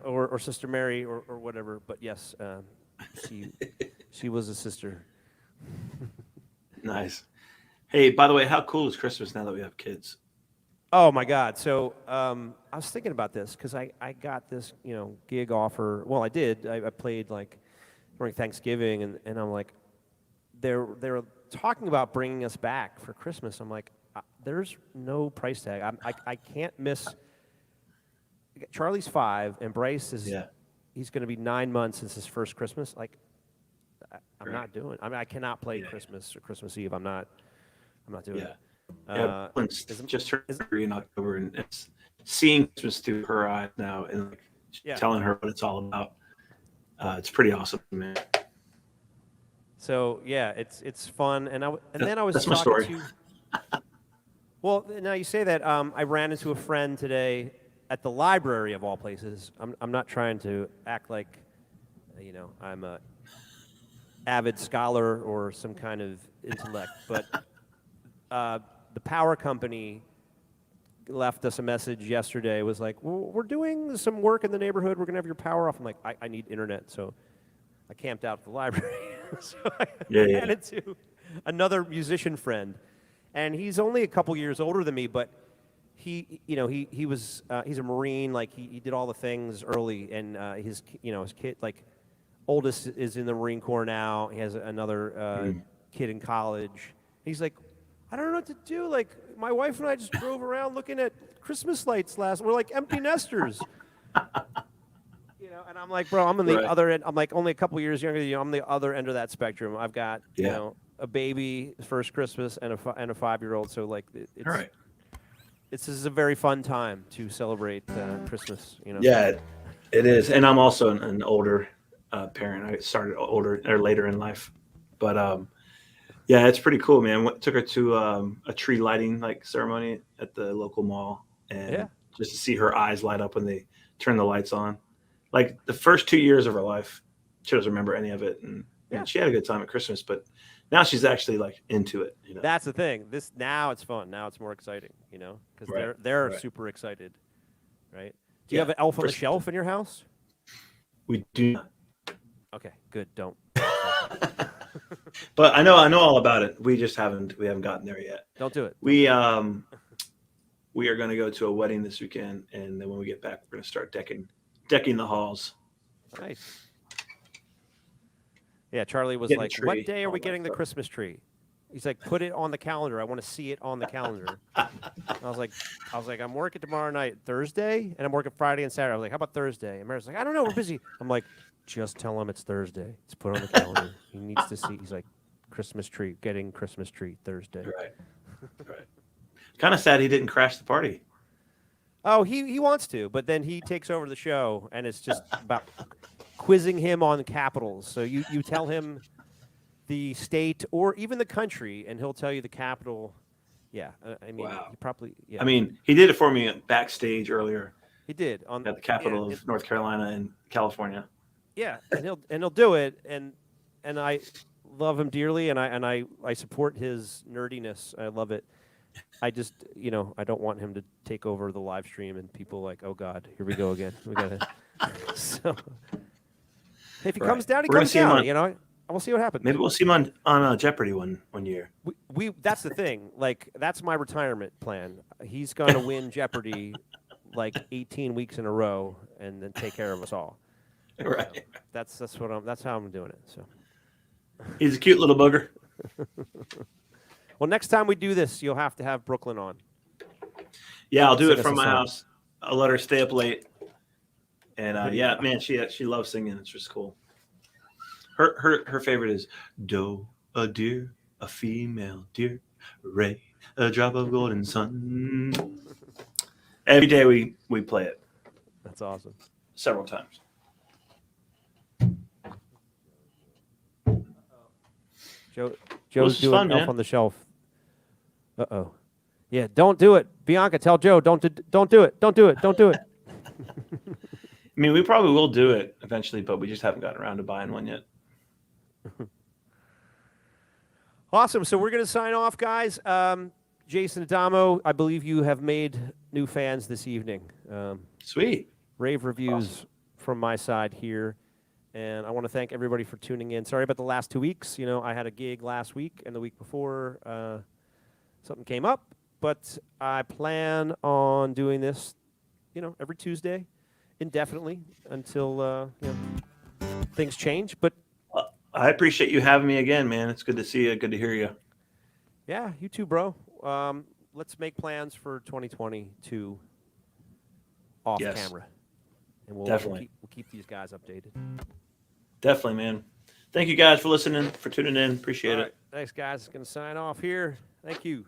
or Sister Mary or whatever. But yes, she was a sister. Nice. Hey, by the way, how cool is Christmas now that we have kids? Oh my God! So I was thinking about this because I got this gig offer. Well, I did. I played like during Thanksgiving, and I'm like, they're talking about bringing us back for Christmas. I'm like, there's no price tag. I can't miss. Charlie's 5, and Bryce is Yeah. he's going to be 9 months since his first Christmas. Like, I'm Right. not doing. I mean, I cannot play Yeah. Christmas or Christmas Eve. I'm not doing Yeah. it. Yeah. Brooklyn's is- just turned is- 3 in October, and it's seeing Christmas through her eyes now, and like Yeah. telling her what it's all about. It's pretty awesome, man. So yeah, it's fun, and then I was That's my talking story. to. Well, now you say that. I ran into a friend today at the library of all places. I'm not trying to act like, I'm a avid scholar or some kind of intellect, but the power company left us a message yesterday. It was like, well, we're doing some work in the neighborhood. We're gonna have your power off. I'm like, I need internet, so I camped out at the library. So I Yeah. ran into another musician friend, and he's only a couple years older than me, but he was he's a Marine. Like he did all the things early, and his kid, like, oldest is in the Marine Corps now. He has another kid in college. He's like, I don't know what to do. Like, my wife and I just drove around looking at Christmas lights we're like empty nesters. And I'm like, bro, I'm on the Right. other end. I'm like only a couple years younger than you. I'm the other end of that spectrum. I've got a baby, first Christmas, and a 5-year-old. So like, it's All right. this is a very fun time to celebrate Christmas. Yeah, it is. And I'm also an older parent. I started older or later in life, but yeah, it's pretty cool, man. Took her to a tree lighting like ceremony at the local mall, and just to see her eyes light up when they turn the lights on. Like the first 2 years of her life, she doesn't remember any of it, and she had a good time at Christmas. But now she's actually like into it. That's the thing. Now it's fun. Now it's more exciting. Because Right. they're Right. super excited, right? Do you have an elf on the shelf in your house? We do not. Okay, good. Don't. But I know all about it. We haven't gotten there yet. Don't do it. We are going to go to a wedding this weekend, and then when we get back, we're going to start decking the halls. Nice. Yeah, Charlie was Getting a like, tree, "What day are all we that getting the stuff. Christmas tree?" He's like, "Put it on the calendar. I want to see it on the calendar." I was like, "I'm working tomorrow night, Thursday, and I'm working Friday and Saturday." I was like, "How about Thursday?" And Mary's like, "I don't know, we're busy." I'm like, "Just tell him it's Thursday. It's put on the calendar. He needs to see." He's like, "Christmas tree, getting Christmas tree Thursday." Right. Kind of sad he didn't crash the party. Oh, he wants to, but then he takes over the show, and it's just about quizzing him on capitals. So you tell him the state or even the country, and he'll tell you the capital. Yeah, I mean, Wow. he probably. Yeah, I mean, he did it for me backstage earlier he did at the capital of North Carolina and California. Yeah, and he'll do it, and I love him dearly, and I support his nerdiness. I love it. I just I don't want him to take over the live stream and people like, oh God, here we go again. We gotta. So if he comes down, he We're gonna comes see him down. on- We'll see what happens. Maybe we'll see him on Jeopardy one year. We that's the thing. Like, that's my retirement plan. He's going to win Jeopardy like 18 weeks in a row and then take care of us all. Right. That's how I'm doing it. So. He's a cute little booger. Well, next time we do this, you'll have to have Brooklyn on. Yeah, I'll do Sing it us from a my song. house. I'll let her stay up late. And yeah, man, she loves singing. It's just cool. Her favorite is "Do a deer, a female deer, ray, a drop of golden sun." Every day we play it That's awesome. several times. Joe's this is doing fun, Elf man. on the Shelf. Uh-oh. Yeah, don't do it. Bianca, tell Joe, don't do it. Don't do it. Don't do it. I mean, we probably will do it eventually, but we just haven't gotten around to buying one yet. Awesome. So we're going to sign off, guys. Jason Adamo, I believe you have made new fans this evening. Sweet. Rave reviews from my side here. And I want to thank everybody for tuning in. Sorry about the last 2 weeks. I had a gig last week and the week before something came up. but I plan on doing this, every Tuesday, indefinitely until things change. But I appreciate you having me again, man. It's good to see you. Good to hear you. yeah, you too, bro. Let's make plans for 2022 off Yes. camera, and we'll keep these guys updated. Definitely, man. Thank you guys for listening, for tuning in. Appreciate All it. right, thanks, guys. Going to sign off here. Thank you.